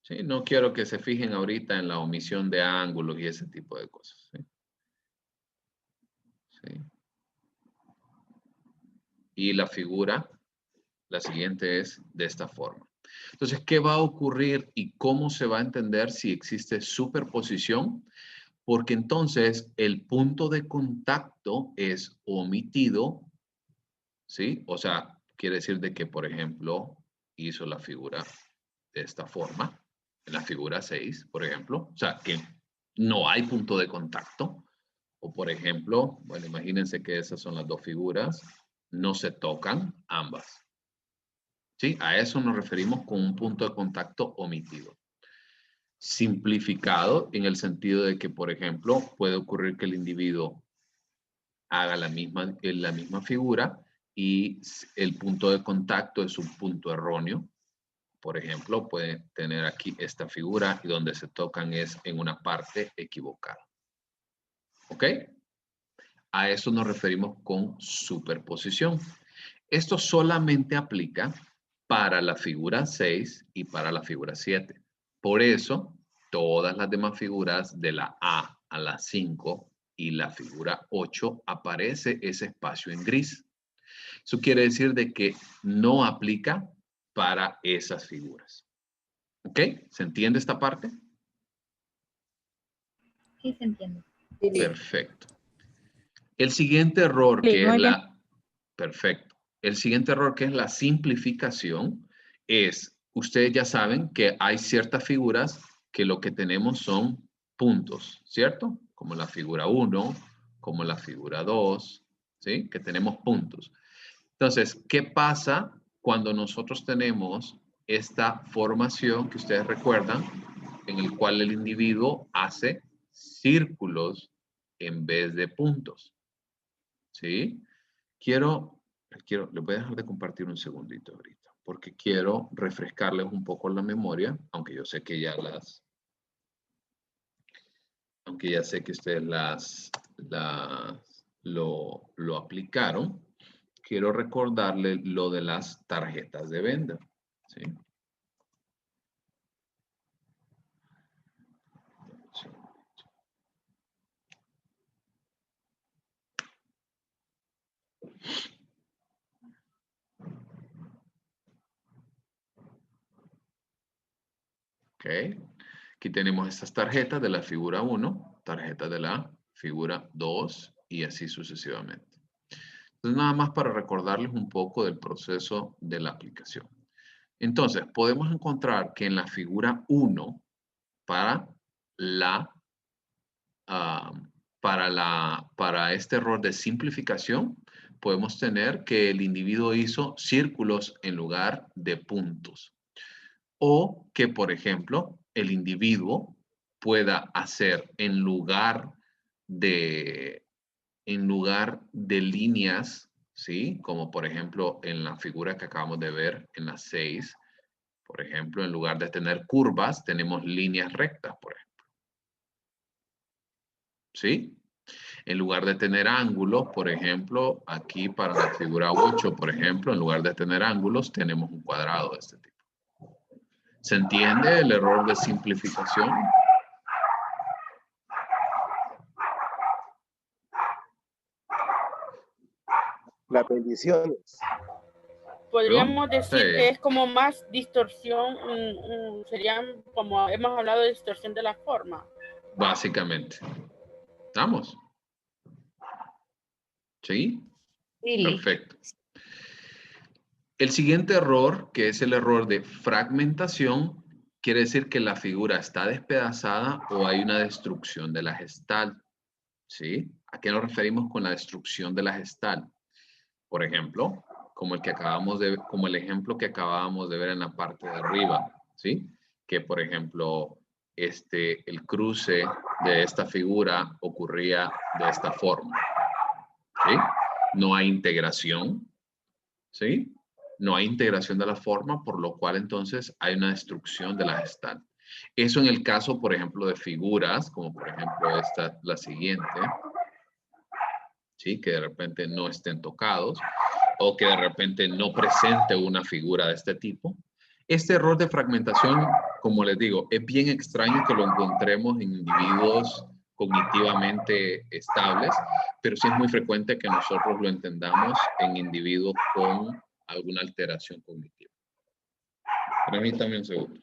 ¿Sí? No quiero que se fijen ahorita en la omisión de ángulos y ese tipo de cosas, ¿sí? ¿Sí? Y la figura, la siguiente es de esta forma. Entonces, ¿qué va a ocurrir y cómo se va a entender si existe superposición? Porque entonces el punto de contacto es omitido, ¿sí? O sea, quiere decir de que, por ejemplo, hizo la figura de esta forma, en la figura 6, por ejemplo. O sea, que no hay punto de contacto. O, por ejemplo, bueno, imagínense que esas son las dos figuras. No se tocan ambas. ¿Sí? A eso nos referimos con un punto de contacto omitido. Simplificado en el sentido de que, por ejemplo, puede ocurrir que el individuo haga la misma figura y el punto de contacto es un punto erróneo. Por ejemplo, puede tener aquí esta figura y donde se tocan es en una parte equivocada. ¿Ok? A eso nos referimos con superposición. Esto solamente aplica para la figura 6 y para la figura 7. Por eso, todas las demás figuras de la A a la 5 y la figura 8 aparece ese espacio en gris. Eso quiere decir de que no aplica para esas figuras. ¿Ok? ¿Se entiende esta parte? Sí, se entiende. Perfecto. El siguiente error Sí, que es muy bien. Perfecto. El siguiente error que es la simplificación es, ustedes ya saben que hay ciertas figuras que lo que tenemos son puntos, ¿cierto? Como la figura 1, como la figura 2, ¿sí? Que tenemos puntos. Entonces, ¿qué pasa cuando nosotros tenemos esta formación que ustedes recuerdan, en el cual el individuo hace círculos en vez de puntos? ¿Sí? Les voy a dejar de compartir un segundito ahorita, porque quiero refrescarles un poco la memoria, aunque yo sé que aunque ya sé que ustedes lo aplicaron, quiero recordarles lo de las tarjetas de venta, ¿sí? Ok, aquí tenemos estas tarjetas de la figura 1, tarjetas de la figura 2 y así sucesivamente. Entonces, nada más para recordarles un poco del proceso de la aplicación. Entonces, podemos encontrar que en la figura 1, para para este error de simplificación, podemos tener que el individuo hizo círculos en lugar de puntos. O que, por ejemplo, el individuo pueda hacer en lugar de líneas, ¿sí? Como por ejemplo en la figura que acabamos de ver en las 6, por ejemplo, en lugar de tener curvas, tenemos líneas rectas, por ejemplo. ¿Sí? En lugar de tener ángulos, por ejemplo, aquí para la figura 8, por ejemplo, en lugar de tener ángulos, tenemos un cuadrado de este tipo. ¿Se entiende el error de simplificación? Las bendiciones. Podríamos decir Sí. que es como más distorsión, serían como hemos hablado de distorsión de la forma. Básicamente. ¿Estamos? ¿Sí? Sí. Perfecto. El siguiente error, que es el error de fragmentación, quiere decir que la figura está despedazada o hay una destrucción de la gestal. ¿Sí? ¿A qué nos referimos con la destrucción de la gestal? Por ejemplo, como el ejemplo que acabábamos de ver en la parte de arriba, ¿sí? Que por ejemplo, el cruce de esta figura ocurría de esta forma, ¿sí? No hay integración, ¿sí? No hay integración de la forma, por lo cual entonces hay una destrucción de la gestal. Eso en el caso, por ejemplo, de figuras, como por ejemplo esta, la siguiente, ¿sí? Que de repente no estén tocados, o que de repente no presente una figura de este tipo. Este error de fragmentación, como les digo, es bien extraño que lo encontremos en individuos cognitivamente estables, pero sí es muy frecuente que nosotros lo entendamos en individuos con alguna alteración cognitiva. Permítame un segundo.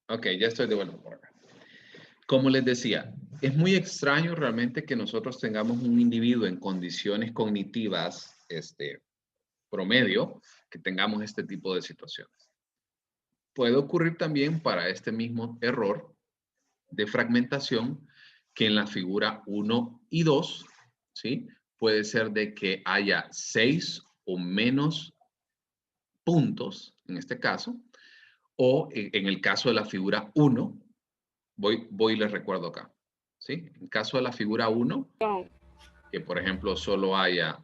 Ok, ya estoy de vuelta por acá. Como les decía, es muy extraño realmente que nosotros tengamos un individuo en condiciones cognitivas promedio, que tengamos este tipo de situaciones. Puede ocurrir también para este mismo error de fragmentación que en la figura 1 y 2, ¿sí? Puede ser de que haya 6 o menos puntos, en este caso, o en el caso de la figura 1, voy y les recuerdo acá, ¿sí? En el caso de la figura 1, que por ejemplo solo haya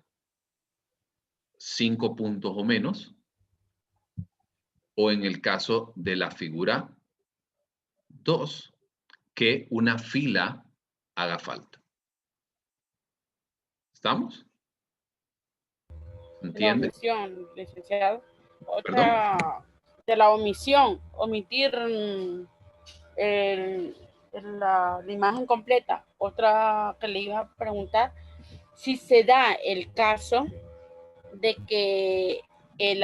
5 puntos o menos, o en el caso de la figura 2, que una fila haga falta. ¿Estamos? ¿Entiende? La omisión, licenciado. ¿Perdón? Otra de la omisión, omitir la imagen completa. Otra que le iba a preguntar, si se da el caso de que de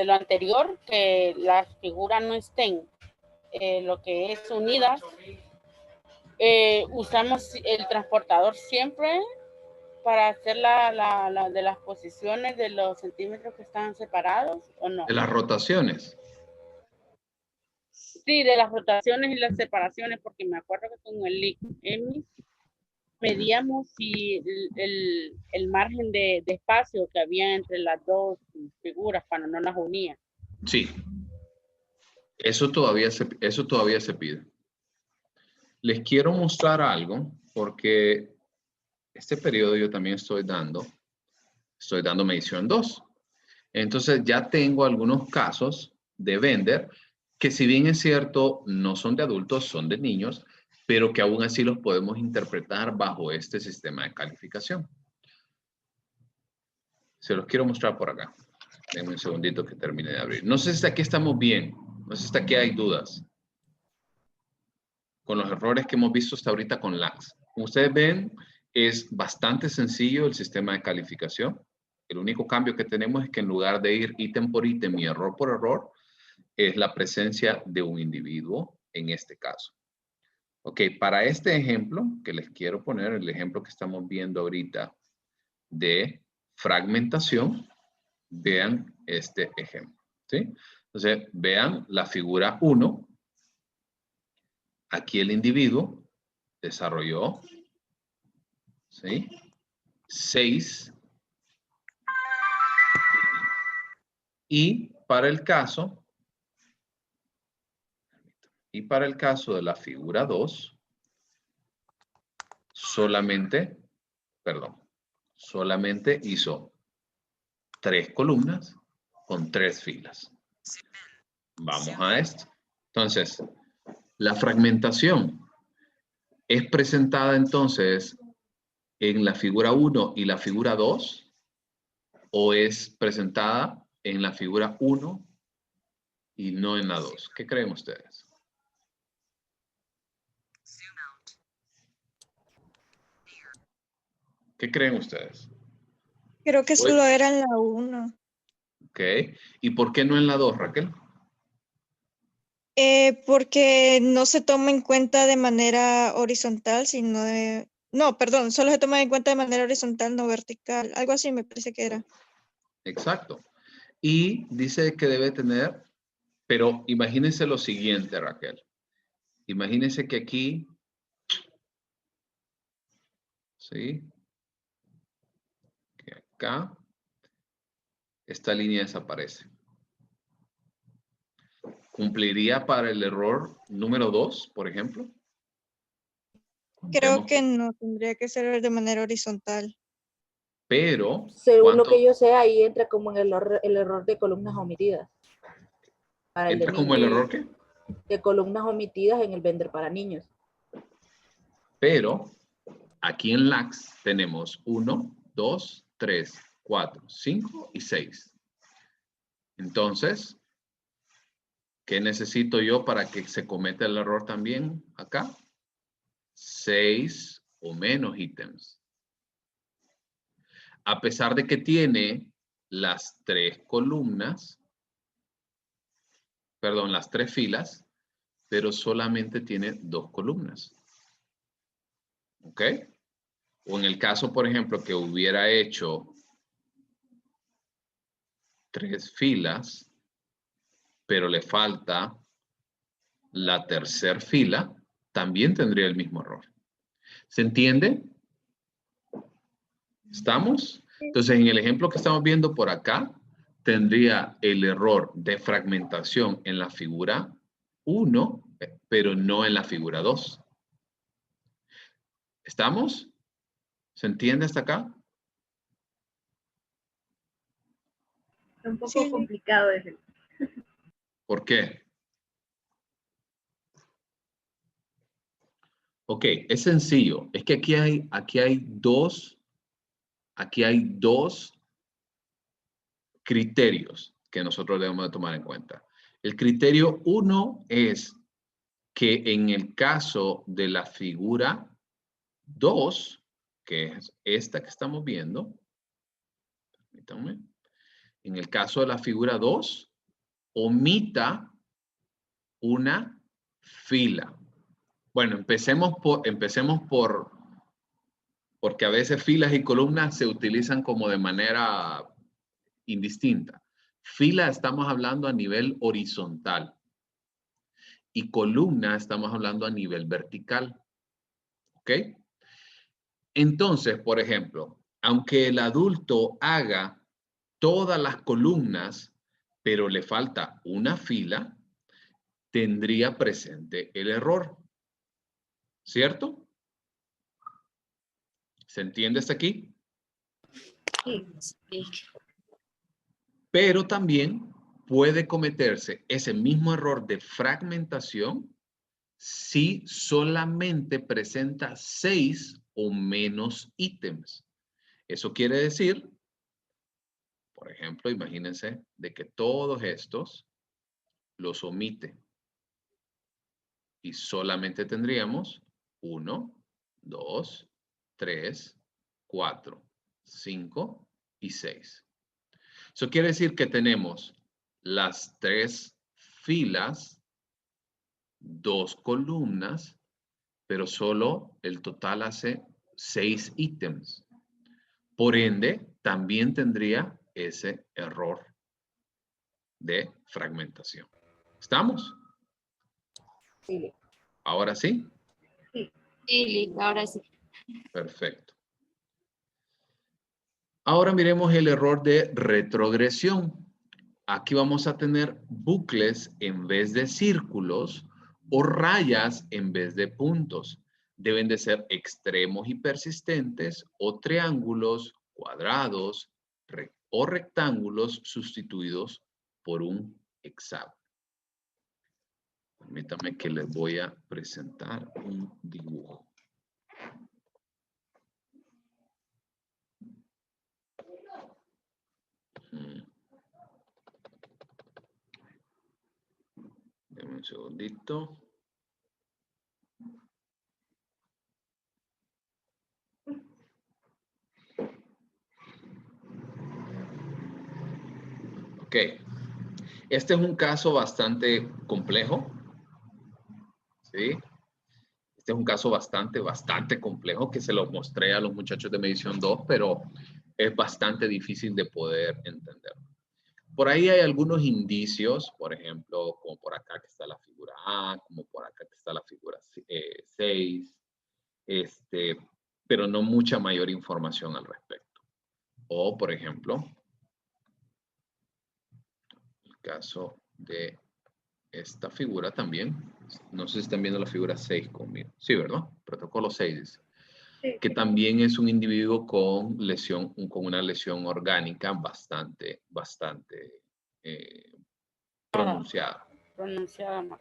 lo anterior, que las figuras no estén lo que es unidas, usamos el transportador siempre para hacer de las posiciones de los centímetros que están separados, ¿o no? De las rotaciones. Sí, de las rotaciones y las separaciones, porque me acuerdo que con el EMI medíamos si el margen de espacio que había entre las dos figuras cuando no las unía. Sí. Eso todavía se pide. Les quiero mostrar algo porque este periodo yo también estoy dando medición 2. Entonces ya tengo algunos casos de Bender que si bien es cierto no son de adultos, son de niños, pero que aún así los podemos interpretar bajo este sistema de calificación. Se los quiero mostrar por acá. Denme un segundito que termine de abrir. No sé si hasta aquí estamos bien. No sé si hasta aquí hay dudas. Con los errores que hemos visto hasta ahorita con LAX. Como ustedes ven, es bastante sencillo el sistema de calificación. El único cambio que tenemos es que en lugar de ir ítem por ítem y error por error, es la presencia de un individuo en este caso. Ok, para este ejemplo que les quiero poner, el ejemplo que estamos viendo ahorita de fragmentación, vean este ejemplo, ¿sí? Entonces, vean la figura 1. Aquí el individuo desarrolló, ¿sí? 6. Y para el caso de la figura 2, solamente hizo 3 columnas con 3 filas. Vamos a esto. Entonces, la fragmentación es presentada entonces en la figura 1 y la figura 2, o es presentada en la figura 1 y no en la 2. ¿Qué creen ustedes? ¿Qué creen ustedes? Creo que solo era en la 1. Ok. ¿Y por qué no en la 2, Raquel? Porque no se toma en cuenta de manera horizontal, sino de... No, perdón, solo se toma en cuenta de manera horizontal, no vertical. Algo así me parece que era. Exacto. Y dice que debe tener, pero imagínense lo siguiente, Raquel. Imagínense que aquí, ¿sí? Que acá, esta línea desaparece. ¿Cumpliría para el error número 2, por ejemplo? Creo que no, tendría que ser de manera horizontal. Pero, según lo que yo sé, ahí entra como en el error de columnas omitidas. Para ¿Entra como el error qué? De columnas omitidas en el vender para niños. Pero, aquí en LAX tenemos 1, 2, 3, 4, 5 y 6. Entonces, ¿qué necesito yo para que se cometa el error también acá? 6 o menos ítems. A pesar de que tiene las 3 columnas, perdón, las 3 filas, pero solamente tiene 2 columnas. ¿Ok? O en el caso, por ejemplo, que hubiera hecho 3 filas, pero le falta la tercera fila, también tendría el mismo error. ¿Se entiende? ¿Estamos? Entonces, en el ejemplo que estamos viendo por acá, tendría el error de fragmentación en la figura 1, pero no en la figura 2. ¿Estamos? ¿Se entiende hasta acá? Un poco complicado ese. ¿Por qué? Ok, es sencillo. Es que aquí hay dos criterios que nosotros debemos de tomar en cuenta. El criterio 1 es que en el caso de la figura 2, que es esta que estamos viendo, permítanme, en el caso de la figura 2, omita una fila. Bueno, empecemos porque a veces filas y columnas se utilizan como de manera indistinta. Fila estamos hablando a nivel horizontal y columna estamos hablando a nivel vertical. ¿Ok? Entonces, por ejemplo, aunque el adulto haga todas las columnas, pero le falta una fila, tendría presente el error. ¿Cierto? ¿Se entiende hasta aquí? Sí. Pero también puede cometerse ese mismo error de fragmentación si solamente presenta 6 o menos ítems. Eso quiere decir, por ejemplo, imagínense de que todos estos los omite. Y solamente tendríamos 1, 2, 3, 4, 5 y 6. Eso quiere decir que tenemos las 3 filas, 2 columnas, pero solo el total hace 6 ítems. Por ende, también tendría ese error de fragmentación. ¿Estamos? Sí. ¿Ahora sí? Sí, listo, ahora sí. Perfecto. Ahora miremos el error de retrogresión. Aquí vamos a tener bucles en vez de círculos o rayas en vez de puntos. Deben de ser extremos y persistentes o triángulos, cuadrados o rectángulos sustituidos por un hexágono. Permítanme que les voy a presentar un dibujo. Deme un segundito. Ok. Este es un caso bastante complejo. ¿Sí? Este es un caso bastante complejo que se lo mostré a los muchachos de medición 2, pero es bastante difícil de poder entender. Por ahí hay algunos indicios, por ejemplo, como por acá que está la figura A, como por acá que está la figura 6, pero no mucha mayor información al respecto. O, por ejemplo, el caso de esta figura también. No sé si están viendo la figura 6 conmigo. Sí, ¿verdad? Protocolo 6 dice. Sí. Que también es un individuo con una lesión orgánica bastante pronunciada. Pronunciada más.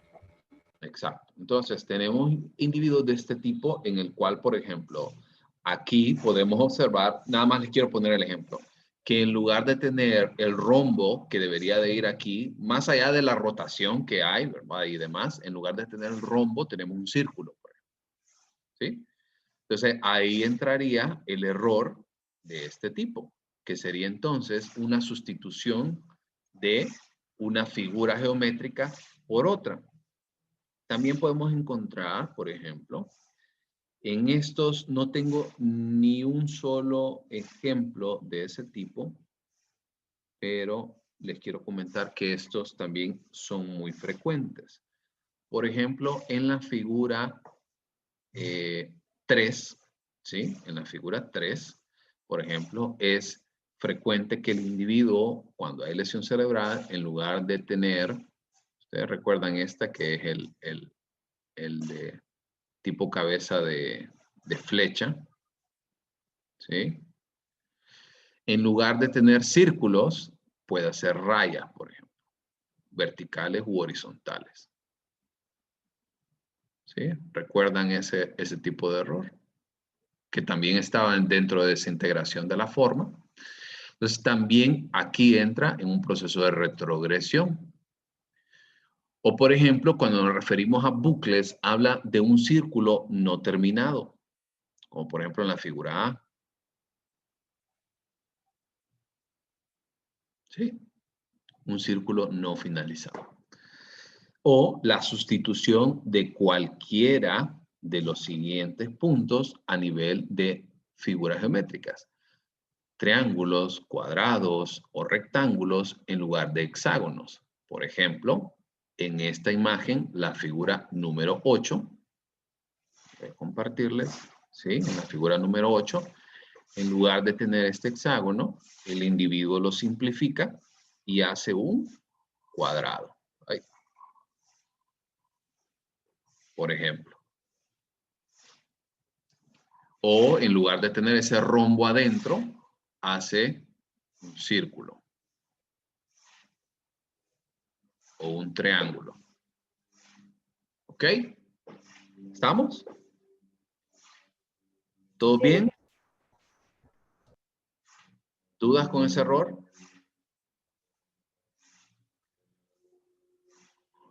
Exacto. Entonces, tenemos individuos de este tipo en el cual, por ejemplo, aquí podemos observar, nada más les quiero poner el ejemplo, que en lugar de tener el rombo que debería de ir aquí, más allá de la rotación que hay, ¿verdad? Y demás, en lugar de tener el rombo, tenemos un círculo, por ejemplo. ¿Sí? Entonces, ahí entraría el error de este tipo, que sería entonces una sustitución de una figura geométrica por otra. También podemos encontrar, por ejemplo, en estos no tengo ni un solo ejemplo de ese tipo, pero les quiero comentar que estos también son muy frecuentes. Por ejemplo, en la figura 3, ¿sí? En la figura 3, por ejemplo, es frecuente que el individuo, cuando hay lesión cerebral, en lugar de tener, ustedes recuerdan esta que es el de tipo cabeza de flecha, ¿sí? En lugar de tener círculos, puede hacer rayas, por ejemplo, verticales u horizontales. ¿Sí? ¿Recuerdan ese tipo de error? Que también estaban dentro de esa integración de la forma. Entonces, también aquí entra en un proceso de retrogresión. O, por ejemplo, cuando nos referimos a bucles, habla de un círculo no terminado, como por ejemplo en la figura A. ¿Sí? Un círculo no finalizado. O la sustitución de cualquiera de los siguientes puntos a nivel de figuras geométricas. Triángulos, cuadrados o rectángulos en lugar de hexágonos. Por ejemplo, en esta imagen, la figura número 8. Voy a compartirles, ¿sí? En la figura número 8, en lugar de tener este hexágono, el individuo lo simplifica y hace un cuadrado. Ahí. Por ejemplo. O en lugar de tener ese rombo adentro, hace un círculo. O un triángulo. ¿Ok? ¿Estamos? ¿Todo Sí. bien? ¿Dudas con ese error?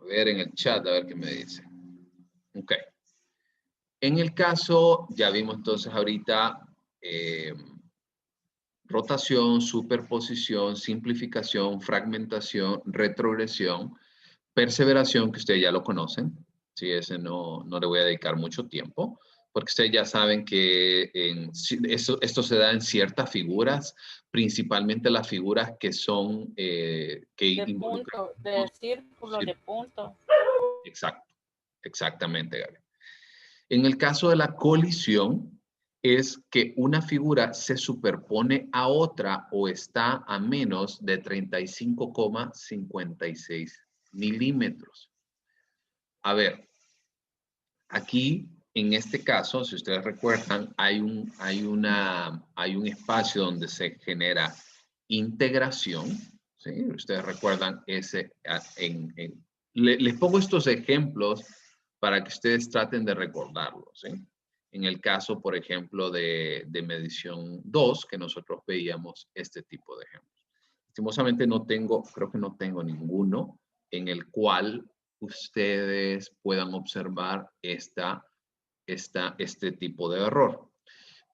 A ver en el chat, a ver qué me dice. Ok. En el caso, ya vimos entonces ahorita rotación, superposición, simplificación, fragmentación, retrogresión, perseveración, que ustedes ya lo conocen. Sí, ese no le voy a dedicar mucho tiempo, porque ustedes ya saben que esto se da en ciertas figuras, principalmente las figuras que son... que De involucran. punto, de círculo, de punto. Exacto, exactamente, Gaby. En el caso de la colisión, es que una figura se superpone a otra o está a menos de 35,56 milímetros. A ver, aquí, en este caso, si ustedes recuerdan, hay un espacio donde se genera integración. ¿Sí? Ustedes recuerdan ese, les pongo estos ejemplos para que ustedes traten de recordarlos. ¿Sí? En el caso, por ejemplo, de medición 2, que nosotros veíamos este tipo de ejemplos. Lastimosamente creo que no tengo ninguno en el cual ustedes puedan observar este tipo de error.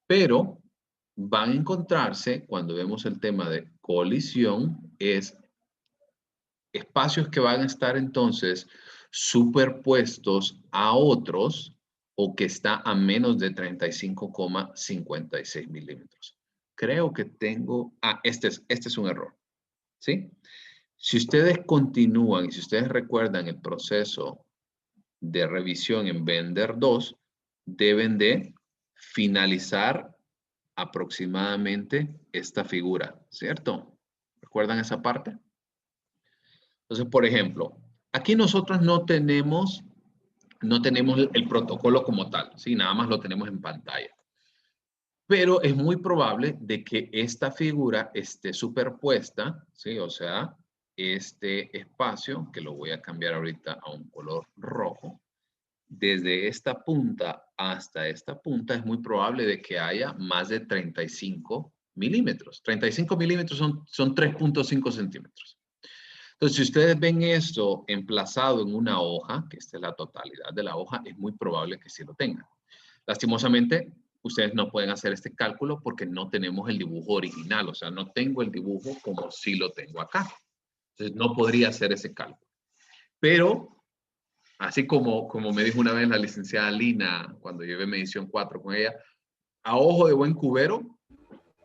Pero van a encontrarse, cuando vemos el tema de colisión, es espacios que van a estar entonces superpuestos a otros o que está a menos de 35,56 milímetros. Creo que tengo... este es un error. ¿Sí? Si ustedes continúan y si ustedes recuerdan el proceso de revisión en Bender 2, deben de finalizar aproximadamente esta figura, ¿cierto? ¿Recuerdan esa parte? Entonces, por ejemplo, aquí nosotros no tenemos el protocolo como tal, ¿sí? Nada más lo tenemos en pantalla. Pero es muy probable de que esta figura esté superpuesta, ¿sí? O sea, este espacio, que lo voy a cambiar ahorita a un color rojo, desde esta punta hasta esta punta es muy probable de que haya más de 35 milímetros. 35 milímetros son 3.5 centímetros. Entonces, si ustedes ven esto emplazado en una hoja, que esta es la totalidad de la hoja, es muy probable que sí lo tengan. Lastimosamente, ustedes no pueden hacer este cálculo porque no tenemos el dibujo original. O sea, no tengo el dibujo como sí lo tengo acá. Entonces, no podría hacer ese cálculo. Pero, así como me dijo una vez la licenciada Lina, cuando llevé medición 4 con ella, a ojo de buen cubero,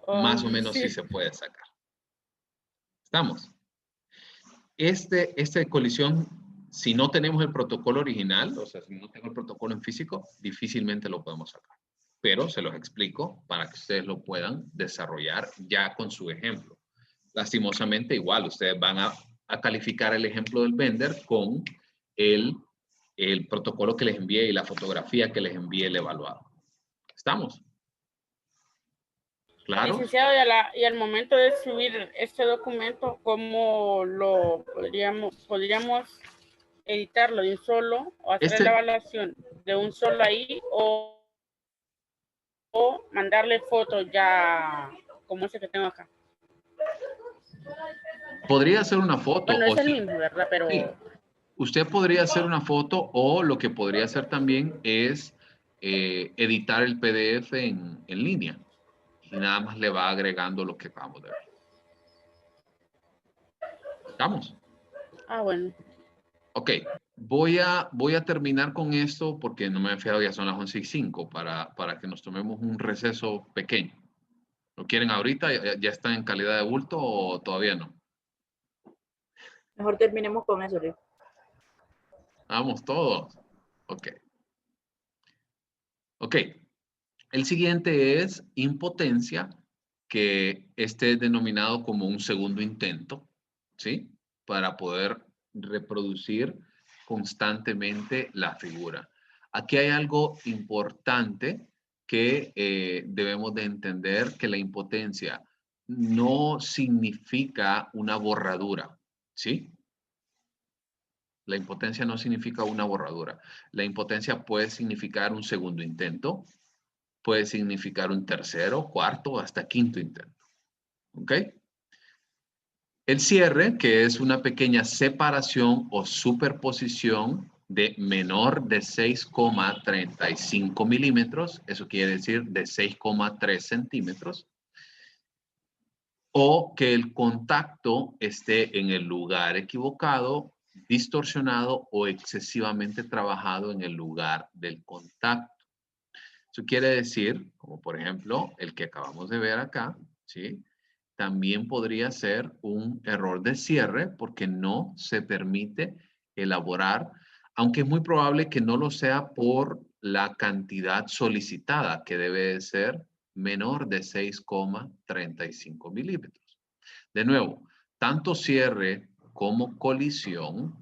más o menos sí se puede sacar. ¿Estamos? Esta colisión, si no tenemos el protocolo original, o sea, si no tengo el protocolo en físico, difícilmente lo podemos sacar. Pero se los explico para que ustedes lo puedan desarrollar ya con su ejemplo. Lastimosamente, igual, ustedes van a calificar el ejemplo del Bender con el protocolo que les envíe y la fotografía que les envíe el evaluado. ¿Estamos? ¿Claro? Licenciado, y al momento de subir este documento, ¿cómo lo podríamos editarlo de un solo o hacer la evaluación de un solo ahí o mandarle fotos ya como ese que tengo acá? Podría hacer una foto. Bueno, es el mismo, ¿verdad? Pero... Sí. Usted podría hacer una foto o lo que podría hacer también es editar el PDF en línea. Y nada más le va agregando lo que acabamos de ver. ¿Estamos? Ah, bueno. Ok. Voy a terminar con esto porque no me he fijado, ya son las 11:05 para que nos tomemos un receso pequeño. ¿Lo quieren ahorita? ¿Ya están en calidad de bulto o todavía no? Mejor terminemos con eso, Rick. Vamos todos. Ok. Ok. El siguiente es impotencia, que este es denominado como un segundo intento, ¿sí? Para poder reproducir constantemente la figura. Aquí hay algo importante que debemos de entender, que la impotencia no significa una borradura, ¿sí? La impotencia no significa una borradura. La impotencia puede significar un segundo intento, puede significar un tercero, cuarto, hasta quinto intento. ¿Ok? El cierre, que es una pequeña separación o superposición de menor de 6,35 milímetros, eso quiere decir de 6,3 centímetros, o que el contacto esté en el lugar equivocado, distorsionado o excesivamente trabajado en el lugar del contacto. Eso quiere decir, como por ejemplo el que acabamos de ver acá, ¿sí? También podría ser un error de cierre porque no se permite elaborar, aunque es muy probable que no lo sea por la cantidad solicitada, que debe de ser menor de 6,35 milímetros. De nuevo, tanto cierre como colisión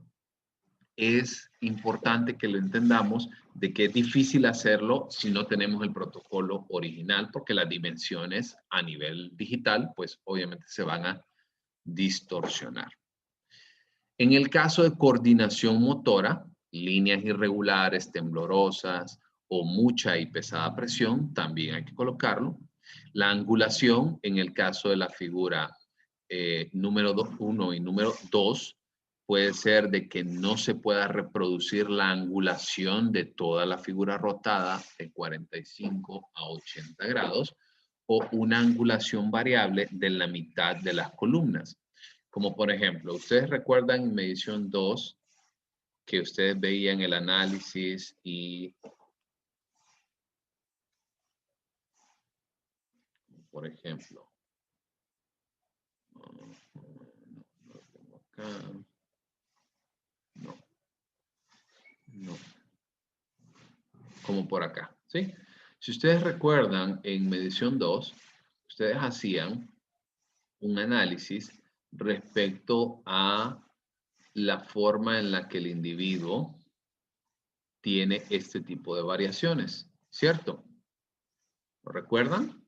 es importante que lo entendamos de que es difícil hacerlo si no tenemos el protocolo original porque las dimensiones a nivel digital pues obviamente se van a distorsionar. En el caso de coordinación motora, líneas irregulares, temblorosas o mucha y pesada presión, también hay que colocarlo. La angulación, en el caso de la figura número 1 y número 2, puede ser de que no se pueda reproducir la angulación de toda la figura rotada de 45 a 80 grados o una angulación variable de la mitad de las columnas. Como por ejemplo, ustedes recuerdan en medición 2 que ustedes veían el análisis y por ejemplo, no lo tengo acá. No. Como por acá, ¿sí? Si ustedes recuerdan, en medición 2, ustedes hacían un análisis respecto a la forma en la que el individuo tiene este tipo de variaciones, ¿cierto? ¿Lo recuerdan?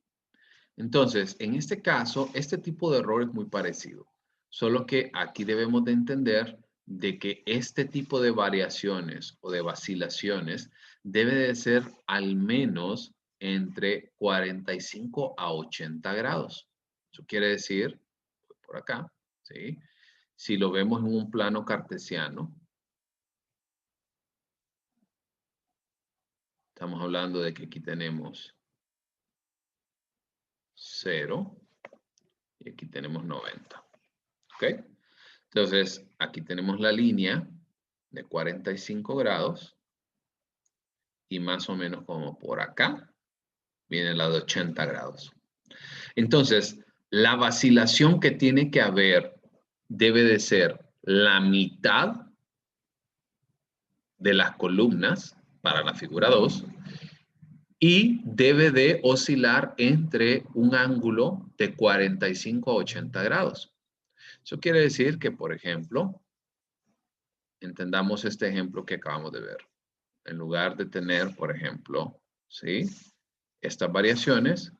Entonces, en este caso, este tipo de error es muy parecido, solo que aquí debemos de entender de que este tipo de variaciones o de vacilaciones debe de ser al menos entre 45 a 80 grados. Eso quiere decir, por acá, ¿sí? Si lo vemos en un plano cartesiano, estamos hablando de que aquí tenemos 0 y aquí tenemos 90. ¿Ok? Entonces, aquí tenemos la línea de 45 grados y más o menos como por acá viene la de 80 grados. Entonces, la vacilación que tiene que haber debe de ser la mitad de las columnas para la figura 2 y debe de oscilar entre un ángulo de 45 a 80 grados. Eso quiere decir que, por ejemplo, entendamos este ejemplo que acabamos de ver. En lugar de tener, por ejemplo, ¿sí? Estas variaciones,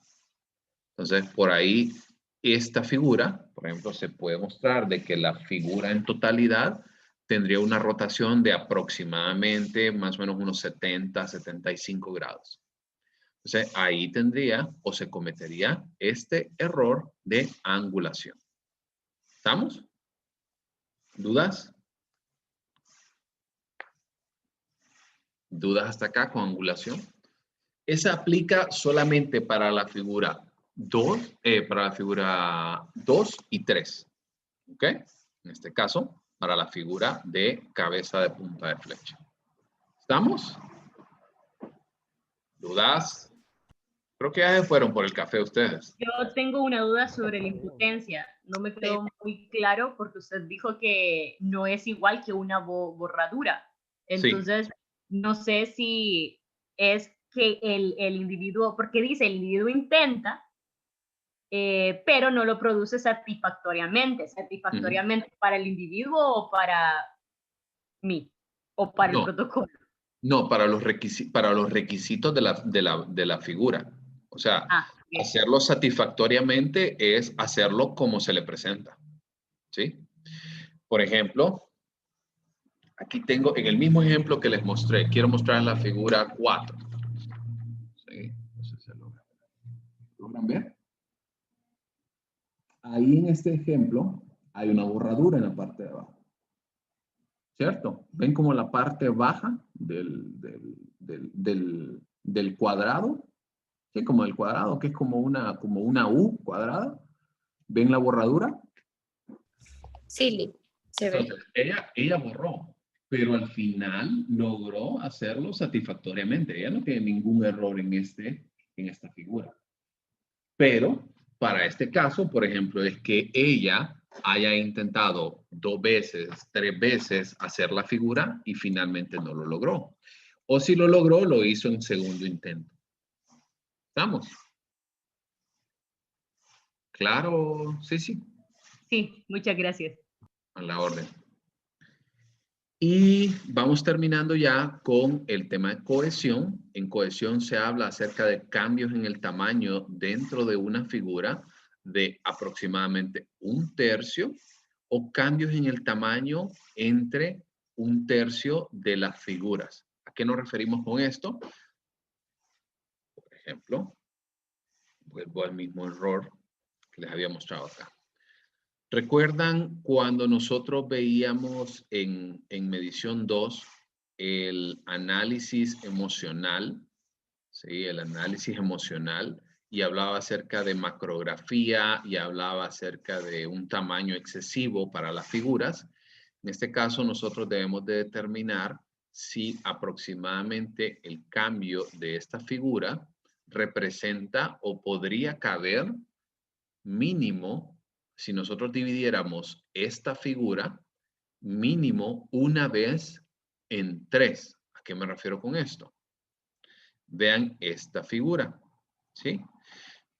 entonces por ahí esta figura, por ejemplo, se puede mostrar de que la figura en totalidad tendría una rotación de aproximadamente más o menos unos 70, 75 grados. Entonces ahí tendría o se cometería este error de angulación. ¿Estamos? ¿Dudas? ¿Dudas hasta acá con angulación? Esa aplica solamente para la figura 2, y 3. ¿Ok? En este caso, para la figura de cabeza de punta de flecha. ¿Estamos? ¿Dudas? Creo que ya se fueron por el café ustedes. Yo tengo una duda sobre la impotencia. No me quedó muy claro porque usted dijo que no es igual que una borradura. Entonces, sí. No sé si es que el individuo, porque dice el individuo intenta, pero no lo produce satisfactoriamente. ¿Satisfactoriamente para el individuo o para mí? ¿O para el protocolo? No, para los requisitos de la figura. O sea, hacerlo satisfactoriamente es hacerlo como se le presenta. ¿Sí? Por ejemplo, Aquí tengo, en el mismo ejemplo que les mostré, quiero mostrar la figura 4. ¿Sí? Entonces, ¿logran ver? Ahí en este ejemplo hay una borradura en la parte de abajo. ¿Cierto? ¿Ven como la parte baja del cuadrado? ¿Sí? Como el cuadrado, que es como una U cuadrada. ¿Ven la borradura? Sí, se ve. Entonces, ella borró, pero al final logró hacerlo satisfactoriamente. Ella no tiene ningún error en esta figura. Pero para este caso, por ejemplo, es que ella haya intentado 2 veces, 3 veces hacer la figura y finalmente no lo logró. O si lo logró, lo hizo en segundo intento. ¿Estamos? ¿Claro? Sí. Sí, muchas gracias. A la orden. Y vamos terminando ya con el tema de cohesión. En cohesión se habla acerca de cambios en el tamaño dentro de una figura de aproximadamente 1/3 o cambios en el tamaño entre 1/3 de las figuras. ¿A qué nos referimos con esto? Por ejemplo, vuelvo al mismo error que les había mostrado acá. ¿Recuerdan cuando nosotros veíamos en medición 2 el análisis emocional? Sí, el análisis emocional, y hablaba acerca de macrografía y hablaba acerca de un tamaño excesivo para las figuras. En este caso, nosotros debemos de determinar si aproximadamente el cambio de esta figura representa o podría caber mínimo, si nosotros dividiéramos esta figura, mínimo una vez en 3. ¿A qué me refiero con esto? Vean esta figura, ¿sí?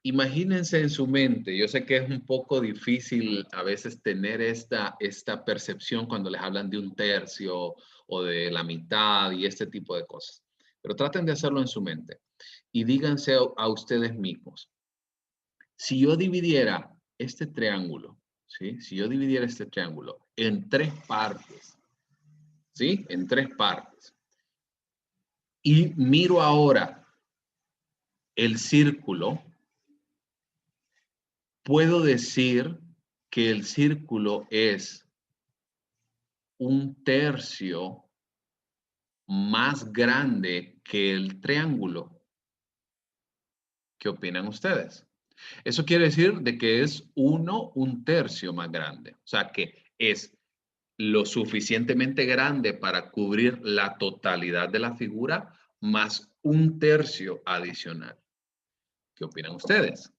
Imagínense en su mente, yo sé que es un poco difícil a veces tener esta percepción cuando les hablan de 1/3 o de la mitad y este tipo de cosas, pero traten de hacerlo en su mente y díganse a ustedes mismos, si yo dividiera este triángulo, ¿sí? Si yo dividiera este triángulo en 3 partes, ¿sí? En 3 partes. Y miro ahora el círculo, puedo decir que el círculo es 1/3 más grande que el triángulo. ¿Qué opinan ustedes? Eso quiere decir de que es 1/3 más grande. O sea que es lo suficientemente grande para cubrir la totalidad de la figura más 1/3 adicional. ¿Qué opinan ustedes?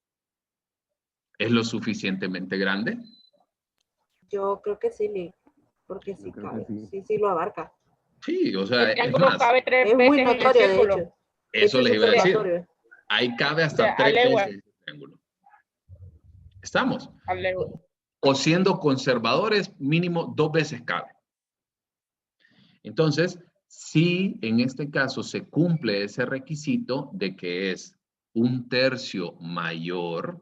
¿Es lo suficientemente grande? Yo creo que sí, Lee, porque sí cabe, sí lo abarca. Sí, o sea, El es triángulo más, cabe 3 Es muy veces en el notorio, de círculo. hecho. eso les iba a es decir. notorio. Ahí cabe O hasta sea, 3 a legua. veces el triángulo. ¿Estamos? A legua. O siendo conservadores, mínimo 2 veces cabe. Entonces, si en este caso se cumple ese requisito de que es 1/3 mayor,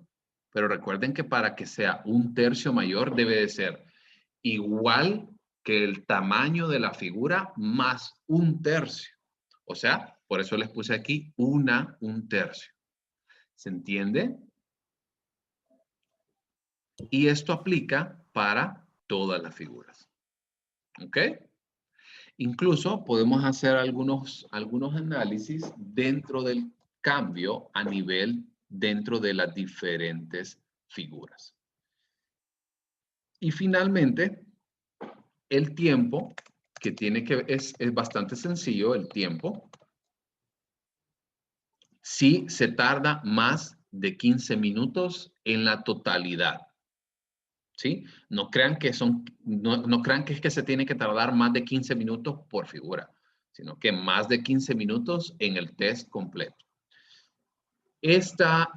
pero recuerden que para que sea 1/3 mayor debe de ser igual que el tamaño de la figura más 1/3. O sea, por eso les puse aquí 1/3. ¿Se entiende? Y esto aplica para todas las figuras. ¿Ok? Incluso podemos hacer algunos análisis dentro del cambio a nivel dentro de las diferentes figuras. Y finalmente, el tiempo, que es bastante sencillo el tiempo. Si se tarda más de 15 minutos en la totalidad. ¿Sí? No crean que es que se tiene que tardar más de 15 minutos por figura, sino que más de 15 minutos en el test completo. Esta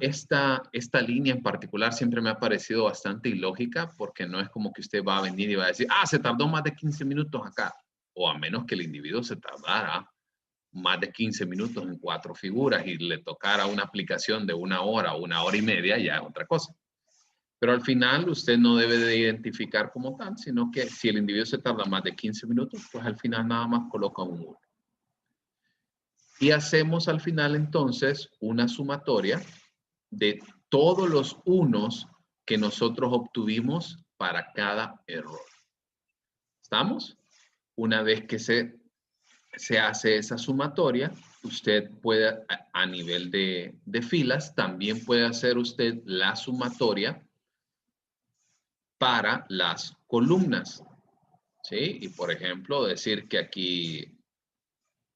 línea en particular siempre me ha parecido bastante ilógica porque no es como que usted va a venir y va a decir, se tardó más de 15 minutos acá. O a menos que el individuo se tardara más de 15 minutos en 4 figuras y le tocara una aplicación de 1 hora o 1 hora y media, ya es otra cosa. Pero al final usted no debe de identificar como tal, sino que si el individuo se tarda más de 15 minutos, pues al final nada más coloca un 1. Y hacemos al final entonces una sumatoria de todos los unos que nosotros obtuvimos para cada error. ¿Estamos? Una vez que se hace esa sumatoria, usted puede, a nivel de filas, también puede hacer usted la sumatoria para las columnas. ¿Sí? Y por ejemplo, decir que aquí,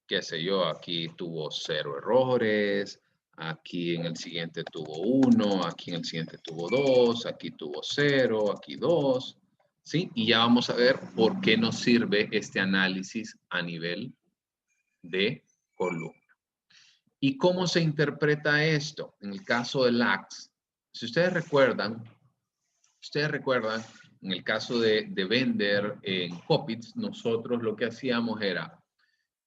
qué sé yo, aquí tuvo 0 errores, aquí en el siguiente tuvo 1, aquí en el siguiente tuvo 2, aquí tuvo 0, aquí 2. ¿Sí? Y ya vamos a ver por qué nos sirve este análisis a nivel de columna. ¿Y cómo se interpreta esto? En el caso del AX, si ustedes recuerdan, en el caso de Bender en Coppitz, nosotros lo que hacíamos era,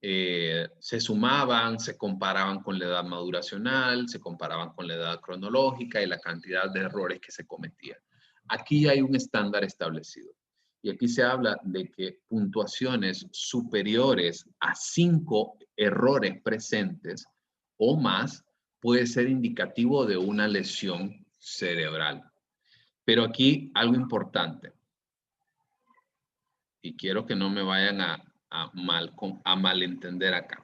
se sumaban, se comparaban con la edad maduracional, se comparaban con la edad cronológica y la cantidad de errores que se cometían. Aquí hay un estándar establecido. Y aquí se habla de que puntuaciones superiores a 5 errores presentes o más puede ser indicativo de una lesión cerebral. Pero aquí algo importante. Y quiero que no me vayan a malentender acá.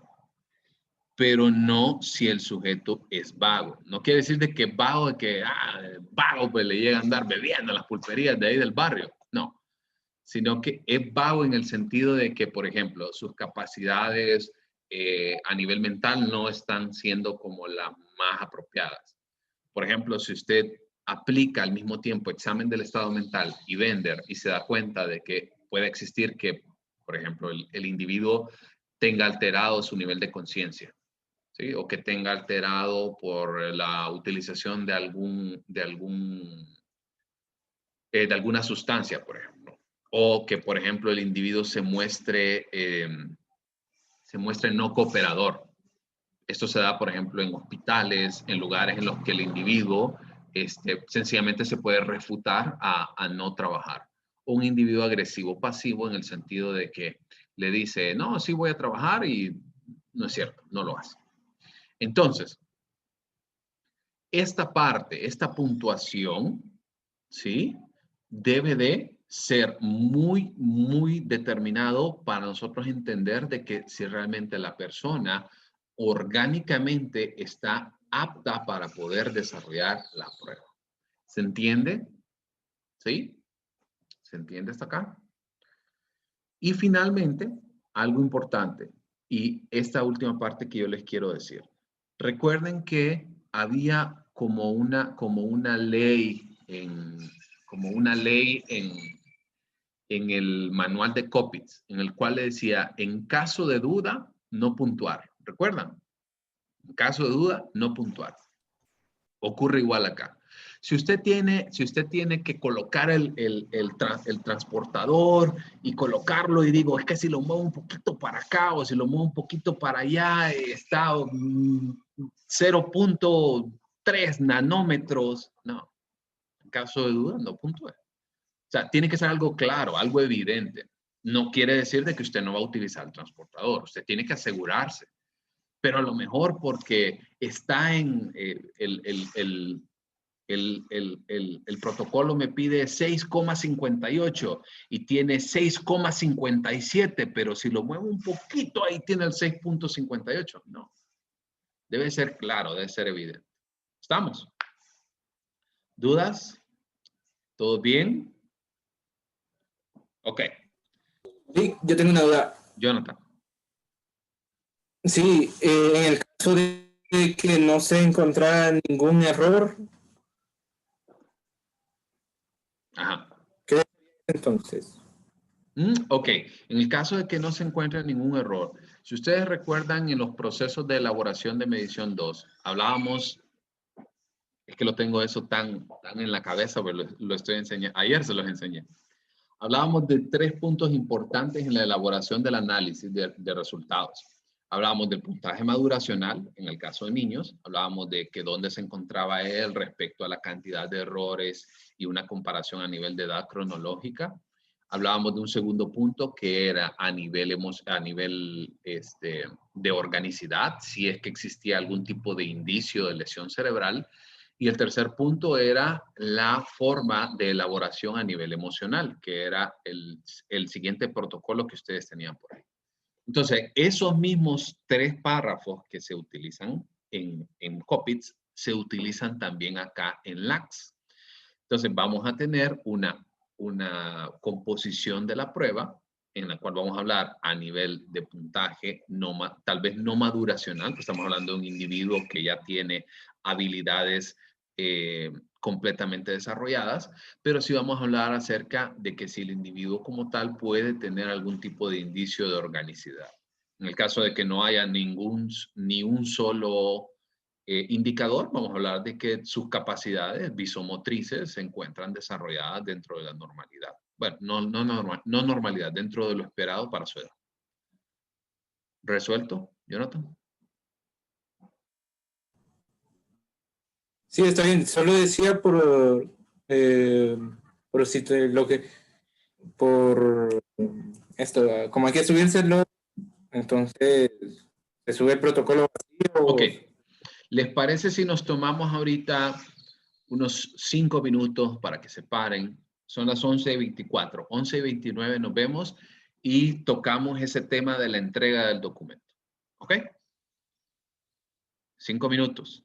Pero no si el sujeto es vago. No quiere decir de que vago, de que vago pues le llega a andar bebiendo las pulperías de ahí del barrio. No. Sino que es vago en el sentido de que, por ejemplo, sus capacidades a nivel mental no están siendo como las más apropiadas. Por ejemplo, si usted aplica al mismo tiempo examen del estado mental y Bender y se da cuenta de que puede existir que, por ejemplo, el individuo tenga alterado su nivel de conciencia, ¿sí? O que tenga alterado por la utilización de alguna sustancia, por ejemplo. O que, por ejemplo, el individuo se muestre no cooperador. Esto se da, por ejemplo, en hospitales, en lugares en los que el individuo sencillamente se puede refutar a no trabajar. Un individuo agresivo pasivo en el sentido de que le dice, no, sí voy a trabajar y no es cierto, no lo hace. Entonces, esta parte, esta puntuación, ¿sí? Debe de ser muy, muy determinado para nosotros entender de que si realmente la persona orgánicamente está apta para poder desarrollar la prueba. ¿Se entiende? ¿Sí? ¿Se entiende hasta acá? Y finalmente, algo importante, y esta última parte que yo les quiero decir. Recuerden que había como una ley en el manual de Coppitz, en el cual le decía, en caso de duda, no puntuar. ¿Recuerdan? En caso de duda, no puntuar. Ocurre igual acá. Si usted tiene que colocar el transportador y colocarlo y digo, es que si lo muevo un poquito para acá o si lo muevo un poquito para allá, está 0.3 nanómetros. No. En caso de duda, no puntúe. O sea, tiene que ser algo claro, algo evidente. No quiere decir de que usted no va a utilizar el transportador. Usted tiene que asegurarse. Pero a lo mejor porque está en el protocolo me pide 6,58 y tiene 6,57, pero si lo muevo un poquito ahí tiene el 6.58. No. Debe ser claro, debe ser evidente. ¿Estamos? ¿Dudas? ¿Todo bien? Ok. Sí, yo tengo una duda. Jonathan. Sí, en el caso de que no se encontrara ningún error. Ajá. ¿Qué entonces? Ok, en el caso de que no se encuentre ningún error, si ustedes recuerdan en los procesos de elaboración de medición 2, hablábamos, es que lo tengo eso tan en la cabeza, pero lo estoy enseñando, ayer se los enseñé. Hablábamos de 3 puntos importantes en la elaboración del análisis de resultados. Hablábamos del puntaje maduracional, en el caso de niños, hablábamos de que dónde se encontraba él respecto a la cantidad de errores y una comparación a nivel de edad cronológica. Hablábamos de un segundo punto que era a nivel de organicidad, si es que existía algún tipo de indicio de lesión cerebral. Y el tercer punto era la forma de elaboración a nivel emocional, que era el siguiente protocolo que ustedes tenían por ahí. Entonces, esos mismos 3 párrafos que se utilizan en COPITS se utilizan también acá en LAX. Entonces, vamos a tener una composición de la prueba en la cual vamos a hablar a nivel de puntaje, tal vez no maduracional, pues estamos hablando de un individuo que ya tiene habilidades completamente desarrolladas, pero sí vamos a hablar acerca de que si el individuo como tal puede tener algún tipo de indicio de organicidad. En el caso de que no haya ni un solo indicador, vamos a hablar de que sus capacidades visomotrices se encuentran desarrolladas dentro de la normalidad. Bueno, no normalidad, dentro de lo esperado para su edad. ¿Resuelto, Jonathan? Sí, está bien. Solo decía por si por esto, como hay que subírselo, entonces se sube el protocolo vacío. Ok. ¿Les parece si nos tomamos ahorita unos 5 minutos para que se paren? Son las 11:24. 11:29 nos vemos y tocamos ese tema de la entrega del documento. ¿Ok? 5 minutos.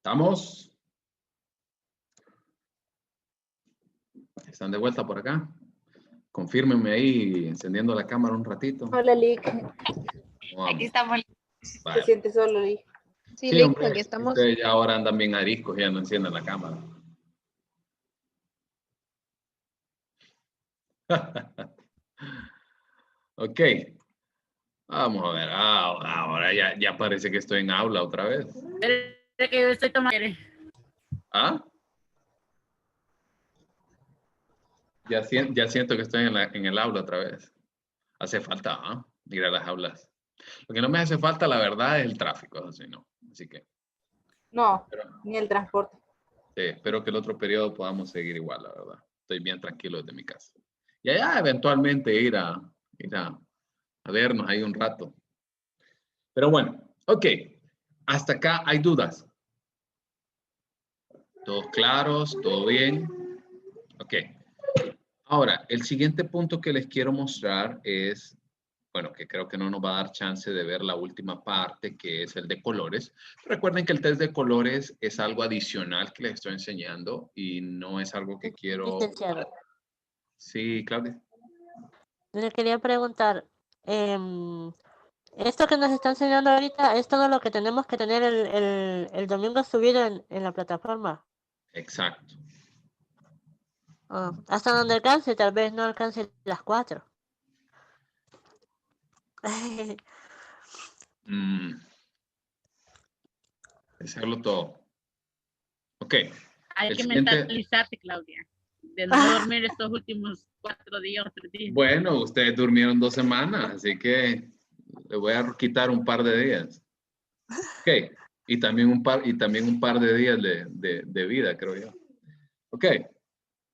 ¿Estamos? ¿Están de vuelta por acá? Confírmenme ahí encendiendo la cámara un ratito. Hola, Lick. Vamos. Aquí estamos. ¿Te Vaya. sientes solo, Lick? Sí, Sí, Lick, hombre, aquí estamos. ustedes ya ahora andan bien ariscos y ya no encienden la cámara. Ok. Vamos a ver. Ahora ya parece que estoy en aula otra vez. Espere que yo estoy tomando. ¿Ah? Ya siento que estoy en el aula otra vez. Hace falta ir a las aulas. Lo que no me hace falta, la verdad, es el tráfico. Así que No, pero, ni el transporte. espero que el otro periodo podamos seguir igual, la verdad. Estoy bien tranquilo desde mi casa. Y allá eventualmente ir a vernos ahí un rato. Pero bueno, ok. Hasta acá hay dudas. ¿Todos claros? ¿Todo bien? Ok. Ahora, el siguiente punto que les quiero mostrar es, bueno, que creo que no nos va a dar chance de ver la última parte, que es el de colores. Recuerden que el test de colores es algo adicional que les estoy enseñando y no es algo que quiero... Licenciado, Sí, Claudia. le quería preguntar, esto que nos está enseñando ahorita es todo lo que tenemos que tener el domingo subido en la plataforma. Exacto. Hasta donde alcance, tal vez no alcance las 4. Hacerlo todo. Ok. Hay El que siguiente... mentalizarte, Claudia, de no dormir estos últimos 4 días o 3 días. Bueno, ustedes durmieron 2 semanas, así que le voy a quitar un par de días. Ok. Y también un par de días de vida, creo yo. Ok.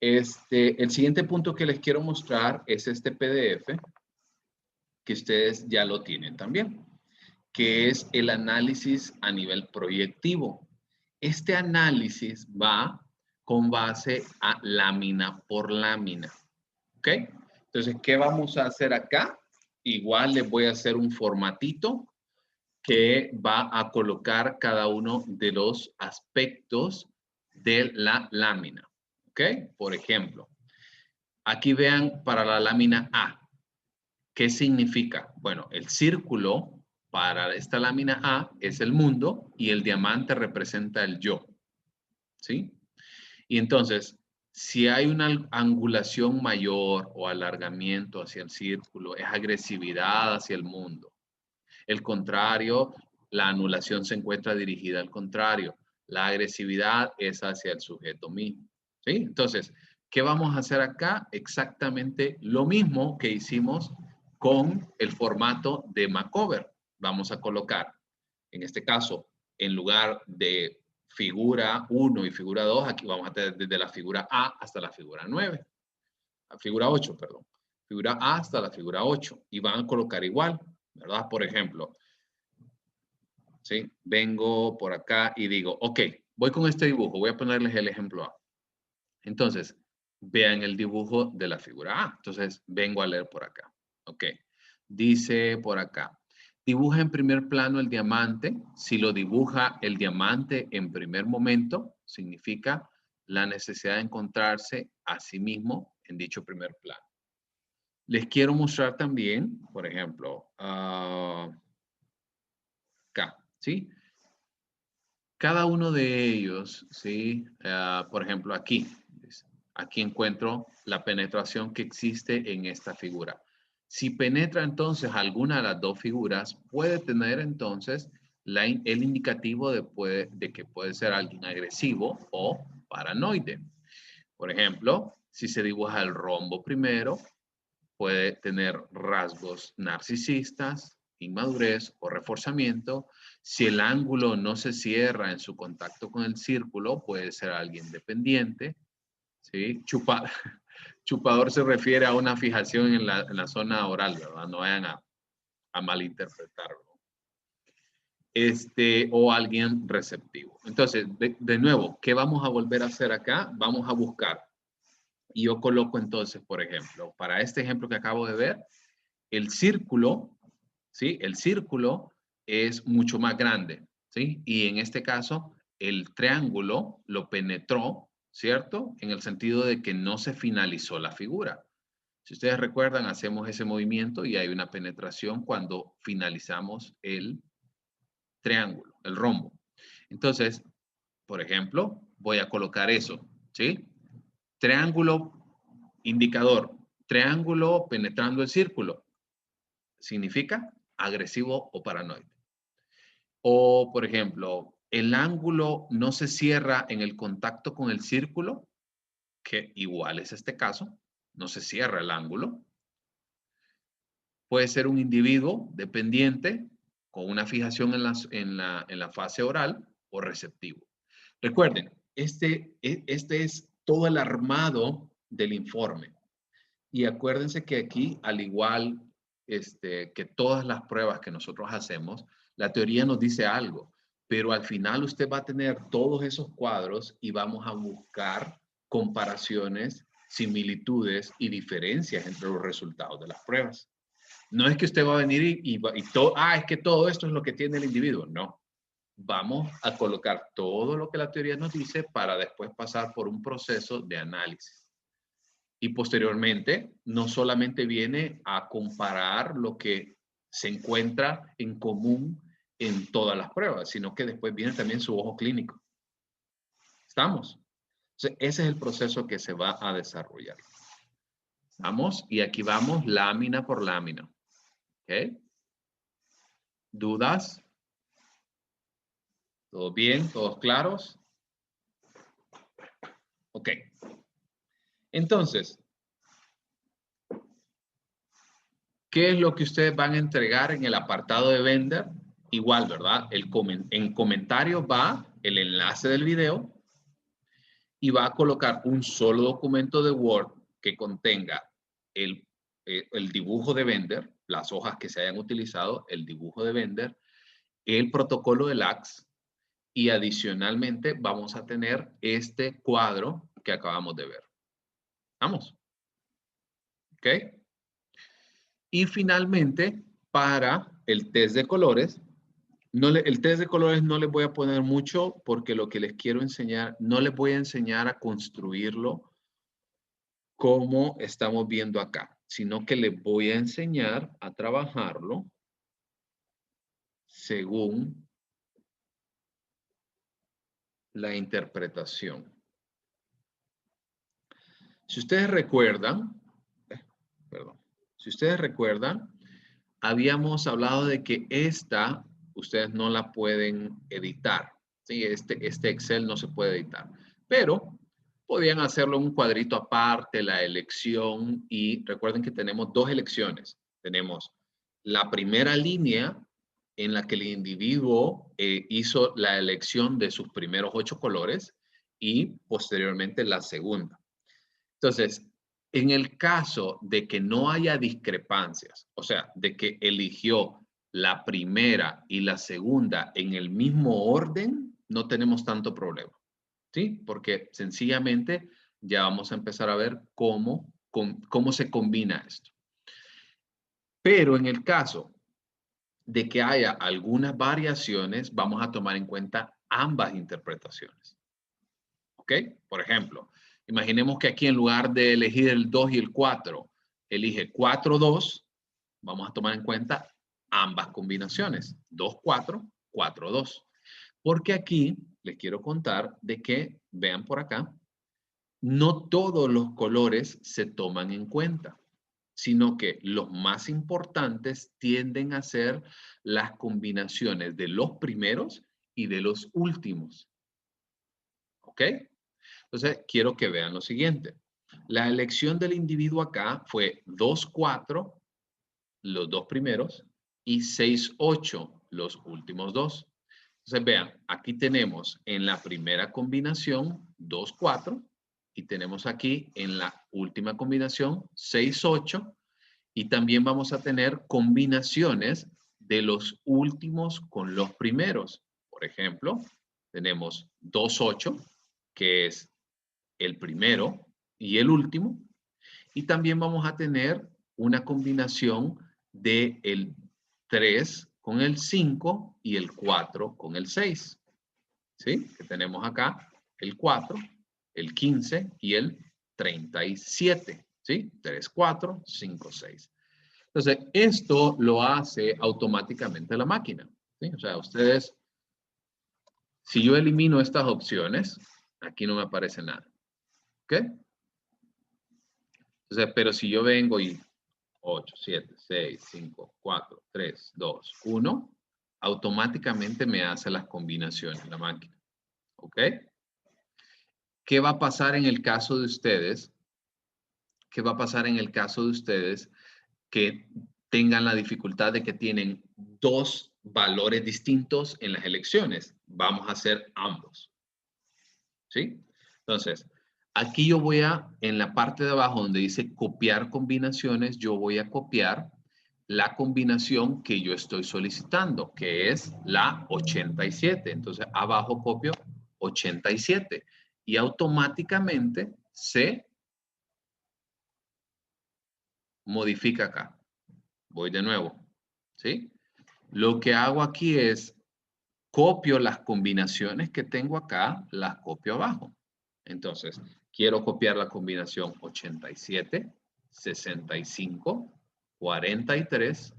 El siguiente punto que les quiero mostrar es este PDF, que ustedes ya lo tienen también, que es el análisis a nivel proyectivo. Este análisis va con base a lámina por lámina. ¿Ok? Entonces, ¿qué vamos a hacer acá? Igual les voy a hacer un formatito que va a colocar cada uno de los aspectos de la lámina. ¿Ok? Por ejemplo, aquí vean para la lámina A. ¿Qué significa? Bueno, el círculo para esta lámina A es el mundo y el diamante representa el yo. ¿Sí? Y entonces, si hay una angulación mayor o alargamiento hacia el círculo, es agresividad hacia el mundo. El contrario, la anulación se encuentra dirigida al contrario. La agresividad es hacia el sujeto mismo. ¿Sí? Entonces, ¿qué vamos a hacer acá? Exactamente lo mismo que hicimos con el formato de Macover. Vamos a colocar, en este caso, en lugar de figura 1 y figura 2, aquí vamos a tener desde la figura A hasta la figura 9. La figura 8, perdón. Figura A hasta la figura 8. Y van a colocar igual, ¿verdad? Por ejemplo, ¿sí? Vengo por acá y digo, ok, voy con este dibujo. Voy a ponerles el ejemplo A. Entonces, vean el dibujo de la figura A. Entonces, vengo a leer por acá. Ok. Dice por acá. Dibuja en primer plano el diamante. Si lo dibuja el diamante en primer momento, significa la necesidad de encontrarse a sí mismo en dicho primer plano. Les quiero mostrar también, por ejemplo, acá, ¿sí? Cada uno de ellos, ¿sí? Por ejemplo, aquí. Aquí encuentro la penetración que existe en esta figura. Si penetra entonces alguna de las dos figuras, puede tener entonces el indicativo de que puede ser alguien agresivo o paranoide. Por ejemplo, si se dibuja el rombo primero, puede tener rasgos narcisistas, inmadurez o reforzamiento. Si el ángulo no se cierra en su contacto con el círculo, puede ser alguien dependiente. ¿Sí? Chupador se refiere a una fijación en la zona oral, ¿verdad? No vayan a malinterpretarlo. O alguien receptivo. Entonces, de nuevo, ¿qué vamos a volver a hacer acá? Vamos a buscar. Y yo coloco entonces, por ejemplo, para este ejemplo que acabo de ver, el círculo, ¿sí? El círculo es mucho más grande, ¿sí? Y en este caso, el triángulo lo penetró, ¿cierto? En el sentido de que no se finalizó la figura. Si ustedes recuerdan, hacemos ese movimiento y hay una penetración cuando finalizamos el triángulo, el rombo. Entonces, por ejemplo, voy a colocar eso, ¿sí? Triángulo indicador, triángulo penetrando el círculo. Significa agresivo o paranoide. O, por ejemplo, el ángulo no se cierra en el contacto con el círculo, que igual es este caso, no se cierra el ángulo. Puede ser un individuo dependiente con una fijación en la fase oral o receptivo. Recuerden, este es todo el armado del informe. Y acuérdense que aquí, al igual que todas las pruebas que nosotros hacemos, la teoría nos dice algo, pero al final usted va a tener todos esos cuadros y vamos a buscar comparaciones, similitudes y diferencias entre los resultados de las pruebas. No es que usted va a venir es que todo esto es lo que tiene el individuo. No. Vamos a colocar todo lo que la teoría nos dice para después pasar por un proceso de análisis. Y posteriormente, no solamente viene a comparar lo que se encuentra en común en todas las pruebas, sino que después viene también su ojo clínico. ¿Estamos? Entonces, ese es el proceso que se va a desarrollar. Vamos, y aquí vamos lámina por lámina. ¿Ok? ¿Dudas? ¿Todo bien? ¿Todos claros? Ok. Entonces, ¿qué es lo que ustedes van a entregar en el apartado de Vender? Igual, ¿verdad? En comentarios va el enlace del video y va a colocar un solo documento de Word que contenga el dibujo de Vender, las hojas que se hayan utilizado, el dibujo de Vender, el protocolo del ACS y adicionalmente vamos a tener este cuadro que acabamos de ver. ¿Vamos? ¿Ok? Y finalmente, para el test de colores, el test de colores no les voy a poner mucho porque lo que les quiero enseñar, no les voy a enseñar a construirlo como estamos viendo acá, sino que les voy a enseñar a trabajarlo según la interpretación. Si ustedes recuerdan, habíamos hablado de que esta, ustedes no la pueden editar. ¿Sí? Este Excel no se puede editar. Pero podían hacerlo en un cuadrito aparte, la elección. Y recuerden que tenemos dos elecciones. Tenemos la primera línea en la que el individuo hizo la elección de sus primeros 8 colores y posteriormente la segunda. Entonces, en el caso de que no haya discrepancias, o sea, de que eligió la primera y la segunda en el mismo orden, no tenemos tanto problema, ¿sí? Porque sencillamente ya vamos a empezar a ver cómo se combina esto. Pero en el caso de que haya algunas variaciones, vamos a tomar en cuenta ambas interpretaciones. ¿Ok? Por ejemplo, imaginemos que aquí en lugar de elegir el 2 y el 4, elige 4, 2. Vamos a tomar en cuenta ambas combinaciones. 2, 4, 4, 2. Porque aquí les quiero contar de que, vean por acá, no todos los colores se toman en cuenta, sino que los más importantes tienden a ser las combinaciones de los primeros y de los últimos. ¿Ok? Entonces, quiero que vean lo siguiente. La elección del individuo acá fue 2, 4, los dos primeros, y 6, 8, los últimos dos. Entonces, vean, aquí tenemos en la primera combinación 2, 4, y tenemos aquí en la última combinación 6, 8, y también vamos a tener combinaciones de los últimos con los primeros. Por ejemplo, tenemos 2, 8, que es el primero y el último. Y también vamos a tener una combinación de el 3 con el 5 y el 4 con el 6. ¿sí? Que tenemos acá el 4, el 15 y el 37, ¿sí? 3, 4, 5, 6. Entonces, esto lo hace automáticamente la máquina, ¿sí? O sea, ustedes, si yo elimino estas opciones, aquí no me aparece nada, ¿ok? Entonces, pero si yo vengo y 8, 7, 6, 5, 4, 3, 2, 1, automáticamente me hace las combinaciones la máquina, ¿ok? ¿Qué va a pasar en el caso de ustedes? ¿Qué va a pasar en el caso de ustedes que tengan la dificultad de que tienen dos valores distintos en las elecciones? Vamos a hacer ambos, ¿sí? Entonces, aquí yo voy a, en la parte de abajo donde dice copiar combinaciones, yo voy a copiar la combinación que yo estoy solicitando, que es la 87. Entonces, abajo copio 87 y automáticamente se modifica acá. Voy de nuevo, ¿sí? Lo que hago aquí es copio las combinaciones que tengo acá, las copio abajo. Entonces, quiero copiar la combinación 87, 65, 43,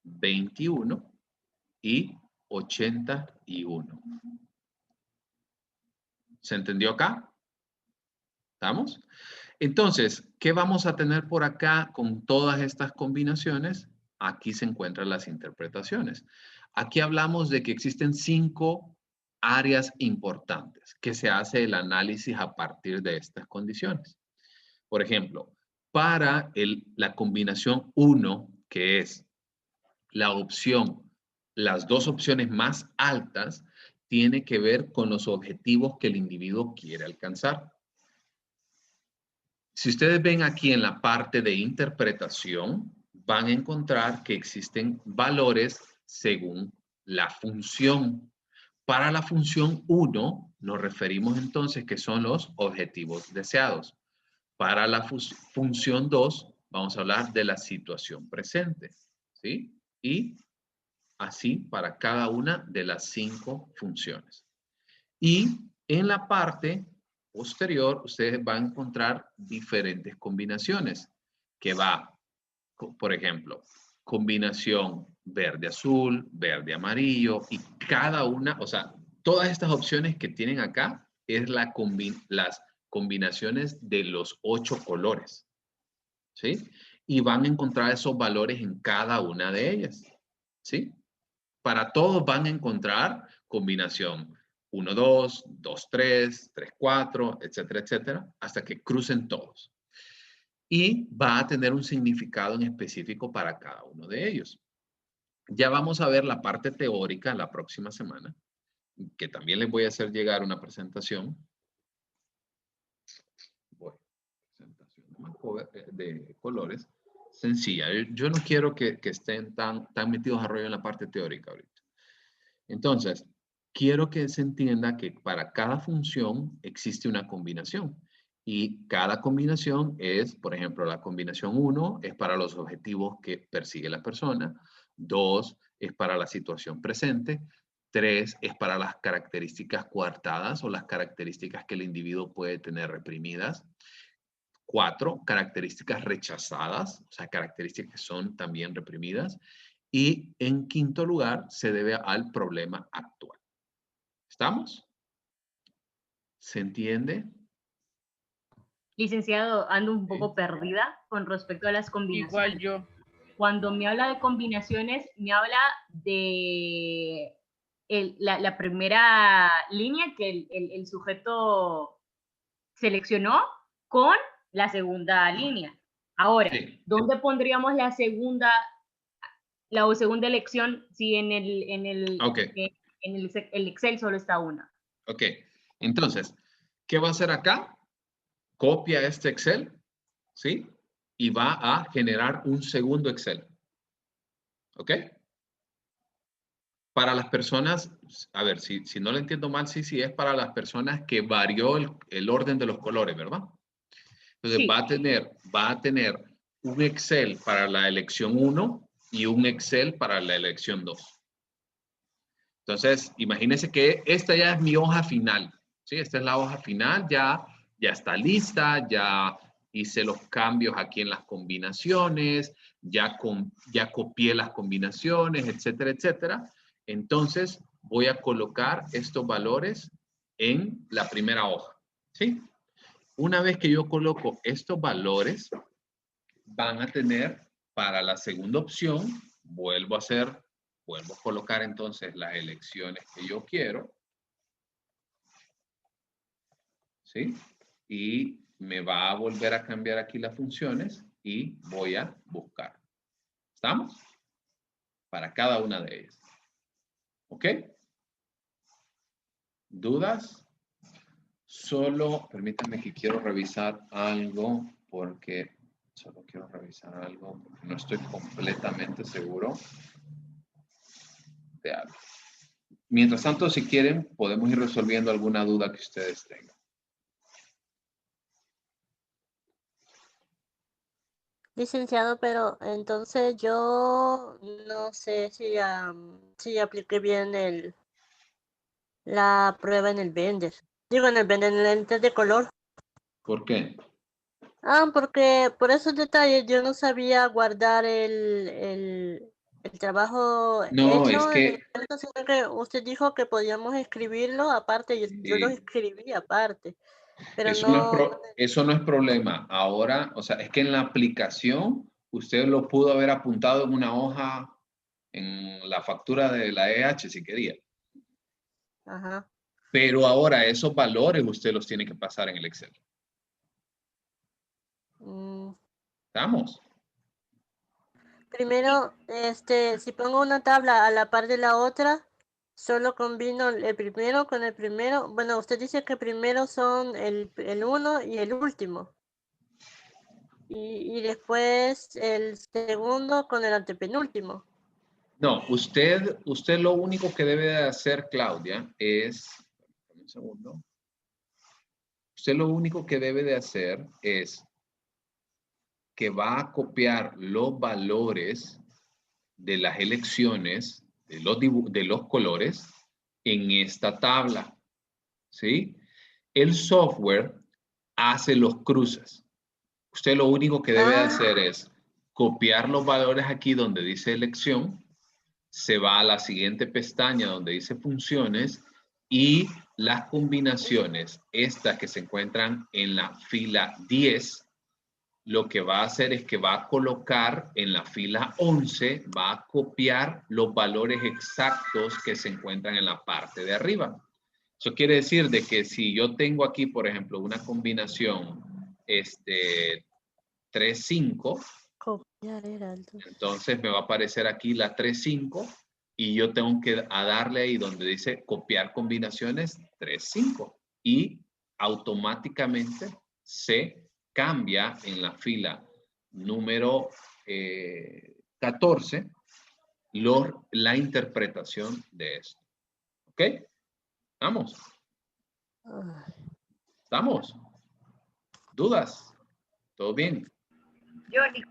21 y 81. ¿Se entendió acá? ¿Estamos? Entonces, ¿qué vamos a tener por acá con todas estas combinaciones? Aquí se encuentran las interpretaciones. Aquí hablamos de que existen 5 áreas importantes que se hace el análisis a partir de estas condiciones. Por ejemplo, para la combinación 1, que es la opción, las dos opciones más altas, tiene que ver con los objetivos que el individuo quiere alcanzar. Si ustedes ven aquí en la parte de interpretación, van a encontrar que existen valores según la función. Para la función 1, nos referimos entonces que son los objetivos deseados. Para la función 2, vamos a hablar de la situación presente, ¿sí? Y así para cada una de las 5 funciones. Y en la parte posterior, ustedes van a encontrar diferentes combinaciones que va, por ejemplo, combinación verde-azul, verde-amarillo y cada una, o sea, todas estas opciones que tienen acá es las combinaciones de los 8 colores, ¿sí? Y van a encontrar esos valores en cada una de ellas, ¿sí? Para todos van a encontrar combinación 1, 2, 2, 3, 3, 4, etcétera, etcétera, hasta que crucen todos. Y va a tener un significado en específico para cada uno de ellos. Ya vamos a ver la parte teórica la próxima semana, que también les voy a hacer llegar una presentación. Bueno, presentación de colores sencilla. Yo no quiero que estén tan metidos a rollo en la parte teórica ahorita. Entonces, quiero que se entienda que para cada función existe una combinación. Y cada combinación es, por ejemplo, la combinación 1 es para los objetivos que persigue la persona. 2 es para la situación presente. 3 es para las características coartadas o las características que el individuo puede tener reprimidas. 4, características rechazadas, o sea, características que son también reprimidas. Y en quinto lugar, se debe al problema actual. ¿Estamos? ¿Se entiende? Licenciado, ando un poco perdida con respecto a las combinaciones. Igual yo. Cuando me habla de combinaciones, me habla de la primera línea que el sujeto seleccionó con la segunda línea. Ahora, Sí. ¿dónde pondríamos la segunda elección si en el Excel solo está una? Ok. Entonces, ¿qué va a hacer acá? Copia este Excel, ¿sí? Y va a generar un segundo Excel. ¿Ok? Para las personas, a ver, si no lo entiendo mal, sí, es para las personas que varió el orden de los colores, ¿verdad? Entonces Sí. va a tener un Excel para la elección 1 y un Excel para la elección 2. Entonces, imagínense que esta ya es mi hoja final. ¿Sí? Esta es la hoja final, ya está lista, ya hice los cambios aquí en las combinaciones, ya copié las combinaciones, etcétera, etcétera. Entonces, voy a colocar estos valores en la primera hoja. ¿Sí? Una vez que yo coloco estos valores, van a tener para la segunda opción, vuelvo a colocar entonces las elecciones que yo quiero. ¿Sí? Y me va a volver a cambiar aquí las funciones y voy a buscar. ¿Estamos? Para cada una de ellas. ¿Ok? ¿Dudas? Solo, permítanme que quiero revisar algo porque no estoy completamente seguro de algo. Mientras tanto, si quieren, podemos ir resolviendo alguna duda que ustedes tengan. Licenciado, pero entonces yo no sé si apliqué bien la prueba en el Blender. Digo, en el lente de color. ¿Por qué? Porque por esos detalles yo no sabía guardar el trabajo No, hecho es en el que momento, sino que usted dijo que podíamos escribirlo aparte, yo lo sí, escribí aparte, pero eso no no, eso no es problema. Ahora, o sea, es que en la aplicación usted lo pudo haber apuntado en una hoja en la factura de la EH si quería. ajá. Pero ahora esos valores usted los tiene que pasar en el Excel. Mm, ¿Estamos? Primero, si pongo una tabla a la par de la otra, solo combino el primero con el primero. Bueno, usted dice que primero son el 1 y el último. Y después el segundo con el antepenúltimo. No, usted lo único que debe de hacer, Claudia, es, un segundo. Usted lo único que debe de hacer es que va a copiar los valores de las elecciones, de los colores, en esta tabla, ¿sí? El software hace los cruces. Usted lo único que debe de hacer es copiar los valores aquí donde dice elección, se va a la siguiente pestaña donde dice funciones y las combinaciones, estas que se encuentran en la fila 10, lo que va a hacer es que va a colocar en la fila 11, va a copiar los valores exactos que se encuentran en la parte de arriba. Eso quiere decir de que si yo tengo aquí, por ejemplo, una combinación 3-5, Copiar era entonces me va a aparecer aquí la 3-5 y yo tengo que darle ahí donde dice copiar combinaciones 3-5 y automáticamente se cambia en la fila número 14 la interpretación de esto. ¿Ok? ¿Estamos? ¿Estamos? ¿Dudas? ¿Todo bien? Johnny,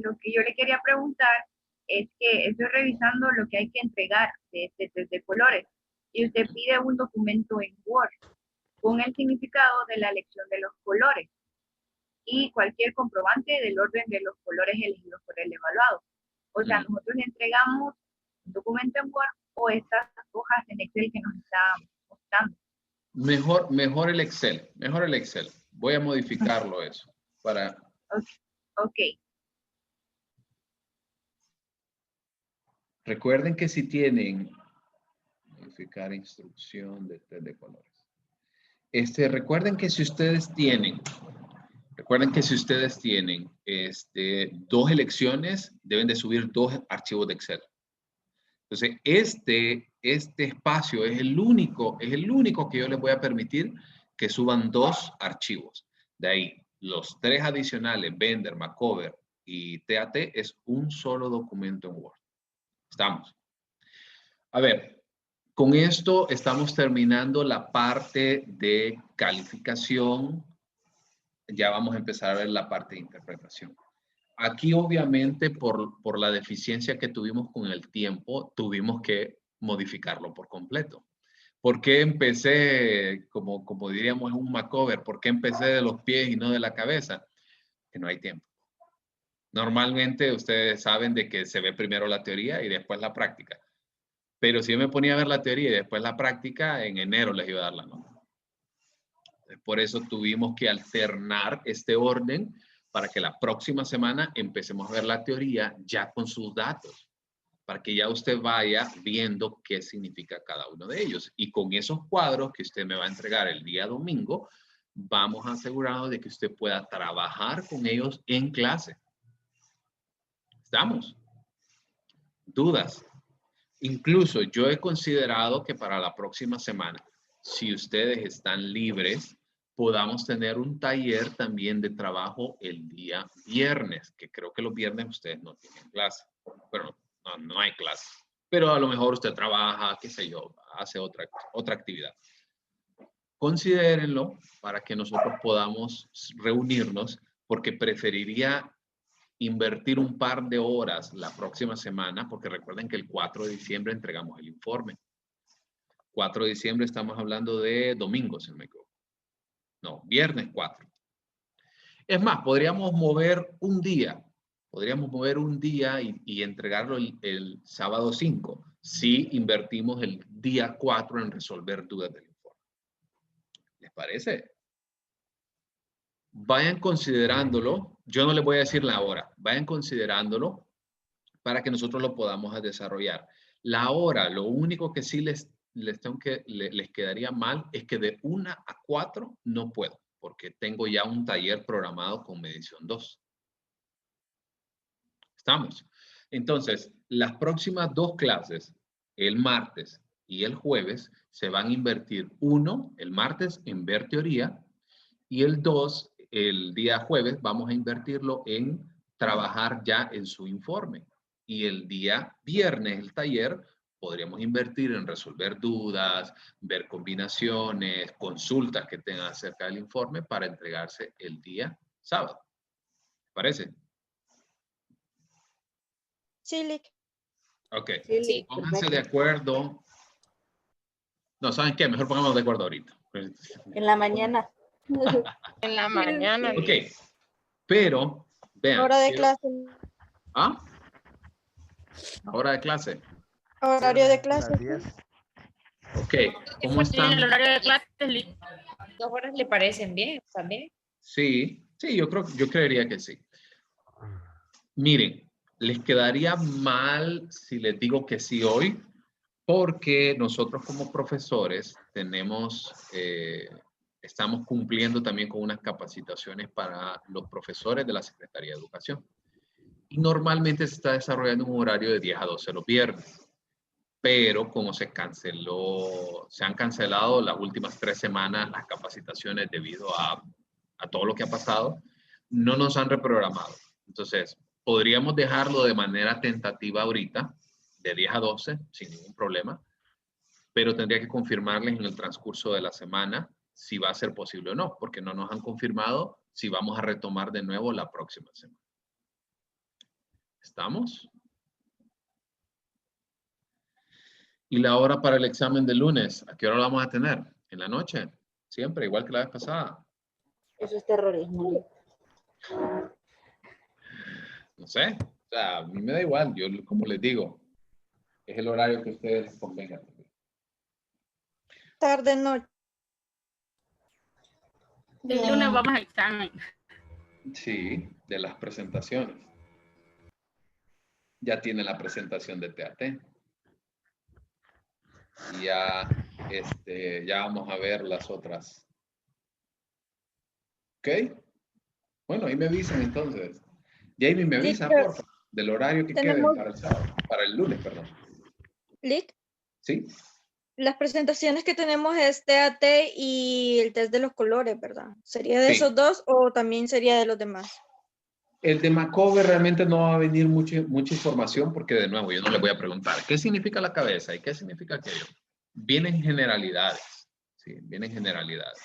lo que yo le quería preguntar es que estoy revisando lo que hay que entregar de este test de colores y usted pide un documento en Word con el significado de la elección de los colores y cualquier comprobante del orden de los colores elegidos por el evaluado. O sea, nosotros le entregamos un documento en Word o estas hojas en Excel que nos está mostrando. Mejor el Excel, mejor el Excel. Voy a modificarlo eso para... Ok. Recuerden que si tienen... Modificar instrucción de test de colores. Recuerden que si ustedes tienen... dos elecciones, deben de subir 2 archivos de Excel. Entonces, este espacio es el único que yo les voy a permitir que suban 2 archivos. De ahí, los 3 adicionales, Blender, Macover y TAT, es un solo documento en Word. ¿Estamos? A ver, con esto estamos terminando la parte de calificación. Ya vamos a empezar a ver la parte de interpretación. aquí obviamente por la deficiencia que tuvimos con el tiempo, tuvimos que modificarlo por completo. ¿Por qué empecé, como diríamos, en un macover? ¿Por qué empecé de los pies y no de la cabeza? Que no hay tiempo. Normalmente ustedes saben de que se ve primero la teoría y después la práctica. Pero si yo me ponía a ver la teoría y después la práctica, en enero les iba a dar la nota. Por eso tuvimos que alternar este orden para que la próxima semana empecemos a ver la teoría ya con sus datos, para que ya usted vaya viendo qué significa cada uno de ellos. Y con esos cuadros que usted me va a entregar el día domingo, vamos a asegurarnos de que usted pueda trabajar con ellos en clase. ¿Estamos? ¿Dudas? Incluso yo he considerado que para la próxima semana, si ustedes están libres, podamos tener un taller también de trabajo el día viernes, que creo que los viernes ustedes no tienen clase. Pero no hay clase. Pero a lo mejor usted trabaja, qué sé yo, hace otra actividad. Considérenlo para que nosotros podamos reunirnos, porque preferiría invertir un par de horas la próxima semana, porque recuerden que el 4 de diciembre entregamos el informe. 4 de diciembre estamos hablando de domingo, si no me equivoco. No, viernes 4. Es más, podríamos mover un día. Podríamos mover un día y entregarlo el sábado 5, si invertimos el día 4 en resolver dudas del informe. ¿Les parece? Vayan considerándolo. Yo no les voy a decir la hora. Vayan considerándolo para que nosotros lo podamos desarrollar. La hora, lo único que sí les quedaría mal es que de 1 a 4 no puedo, porque tengo ya un taller programado con medición 2. ¿Estamos? Entonces, las próximas 2 clases, el martes y el jueves, se van a invertir. 1, el martes, en ver teoría, y el 2, el día jueves, vamos a invertirlo en trabajar ya en su informe. Y el día viernes, el taller, podríamos invertir en resolver dudas, ver combinaciones, consultas que tengan acerca del informe para entregarse el día sábado. ¿Parece? Sí, Lick. Ok. Sí, Pónganse perfecto. de acuerdo. No, ¿saben qué? Mejor pongámonos de acuerdo ahorita. En la mañana. En la mañana. Ok. Pero, vean. Hora de clase. ¿Ah? Hora de clase. Horario de clase. Las 10. Ok. ¿Cómo En el están? horario de clases, 2 horas le parecen bien también. Sí, yo creería que sí. Miren, les quedaría mal si les digo que sí hoy, porque nosotros como profesores estamos cumpliendo también con unas capacitaciones para los profesores de la Secretaría de Educación. Y normalmente se está desarrollando un horario de 10 a 12 los viernes. Pero como se han cancelado las últimas 3 semanas las capacitaciones debido a todo lo que ha pasado, no nos han reprogramado. Entonces, podríamos dejarlo de manera tentativa ahorita, de 10 a 12, sin ningún problema, pero tendría que confirmarles en el transcurso de la semana si va a ser posible o no, porque no nos han confirmado si vamos a retomar de nuevo la próxima semana. ¿Estamos? ¿Y la hora para el examen de lunes? ¿A qué hora lo vamos a tener? ¿En la noche? Siempre, igual que la vez pasada. Eso es terrorismo. No sé. O sea, a mí me da igual. Yo, como les digo, es el horario que a ustedes les convenga. Tarde, noche. El lunes vamos a examen. Sí, de las presentaciones. Ya tiene la presentación de TAT. Y ya vamos a ver las otras. ¿Ok? Bueno, ahí me avisan entonces. Jamie, me avisa, por favor, del horario que quede para el sábado, para el lunes, perdón. Lick, ¿Sí? las presentaciones que tenemos es TAT y el test de los colores, ¿verdad? ¿Sería de Sí. esos dos o también sería de los demás? El de Macover realmente no va a venir mucha información porque, de nuevo, yo no le voy a preguntar qué significa la cabeza y qué significa aquello. Vienen generalidades, ¿sí? Vienen generalidades.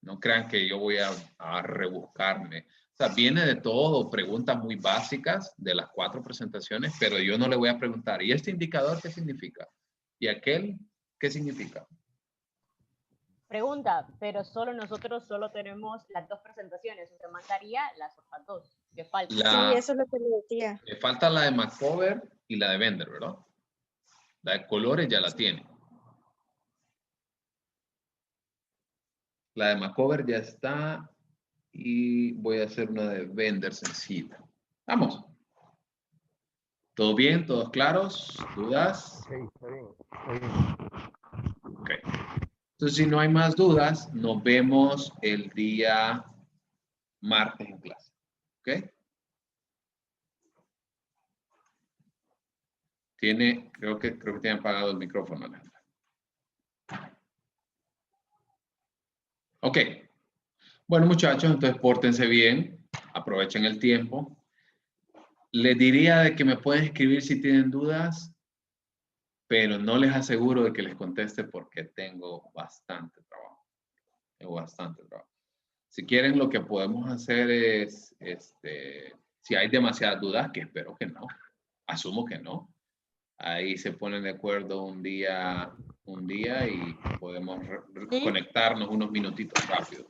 No crean que yo voy a rebuscarme. O sea, viene de todo, preguntas muy básicas de las 4 presentaciones, pero yo no le voy a preguntar, ¿y este indicador qué significa? ¿Y aquel qué significa? Pregunta, pero nosotros solo tenemos las 2 presentaciones, o sea, mandaría las otras 2 que faltan. Sí, eso es lo que le decía. Me falta la de McCover y la de Bender, ¿verdad? La de colores ya la tiene. La de McCover ya está y voy a hacer una de Bender sencilla. Vamos. ¿Todo bien? ¿Todos claros? ¿Dudas? Ok, está bien. Está bien. Ok. Entonces, si no hay más dudas, nos vemos el día martes en clase. ¿Ok? Creo que tiene apagado el micrófono, Alejandra. Ok. Bueno, muchachos, entonces pórtense bien, aprovechen el tiempo. Les diría de que me pueden escribir si tienen dudas, pero no les aseguro de que les conteste porque tengo bastante trabajo. Tengo bastante trabajo. Si quieren, lo que podemos hacer es, si hay demasiadas dudas, que espero que no, asumo que no, ahí se ponen de acuerdo un día y podemos conectarnos unos minutitos rápido.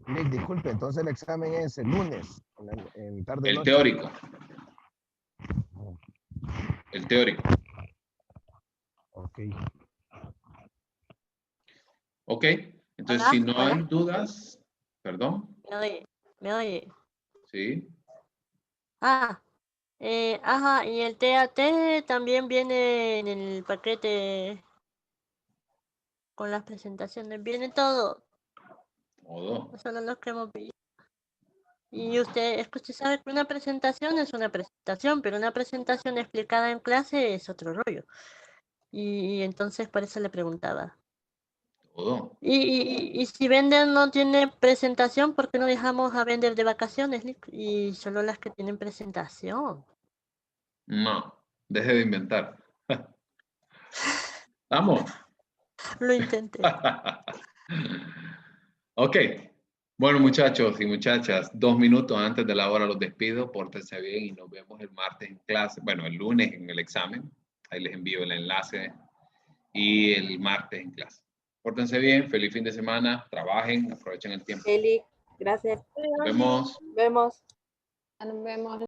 Nick, disculpe, entonces el examen es el lunes, en tarde El noche. teórico. El teórico. Ok. Ok, entonces Hola, si no hay hola. dudas, perdón, Me oye. sí. Ajá, y el TAT también viene en el paquete con las presentaciones. Viene todo, Todo. no solo los que hemos visto. Y es que usted sabe que una presentación es una presentación, pero una presentación explicada en clase es otro rollo. Y entonces por eso le preguntaba. Todo. Y si Bender no tiene presentación, ¿por qué no dejamos a Bender de vacaciones, Nick? Y solo las que tienen presentación. No, deje de inventar. Vamos. Lo intenté. Ok. Bueno, muchachos y muchachas, 2 minutos antes de la hora los despido. Pórtense bien y nos vemos el martes en clase. Bueno, el lunes en el examen. Ahí les envío el enlace. Y el martes en clase. Pórtense bien. Feliz fin de semana. Trabajen. Aprovechen el tiempo. Eli, gracias. Nos vemos. Vemos. Nos vemos.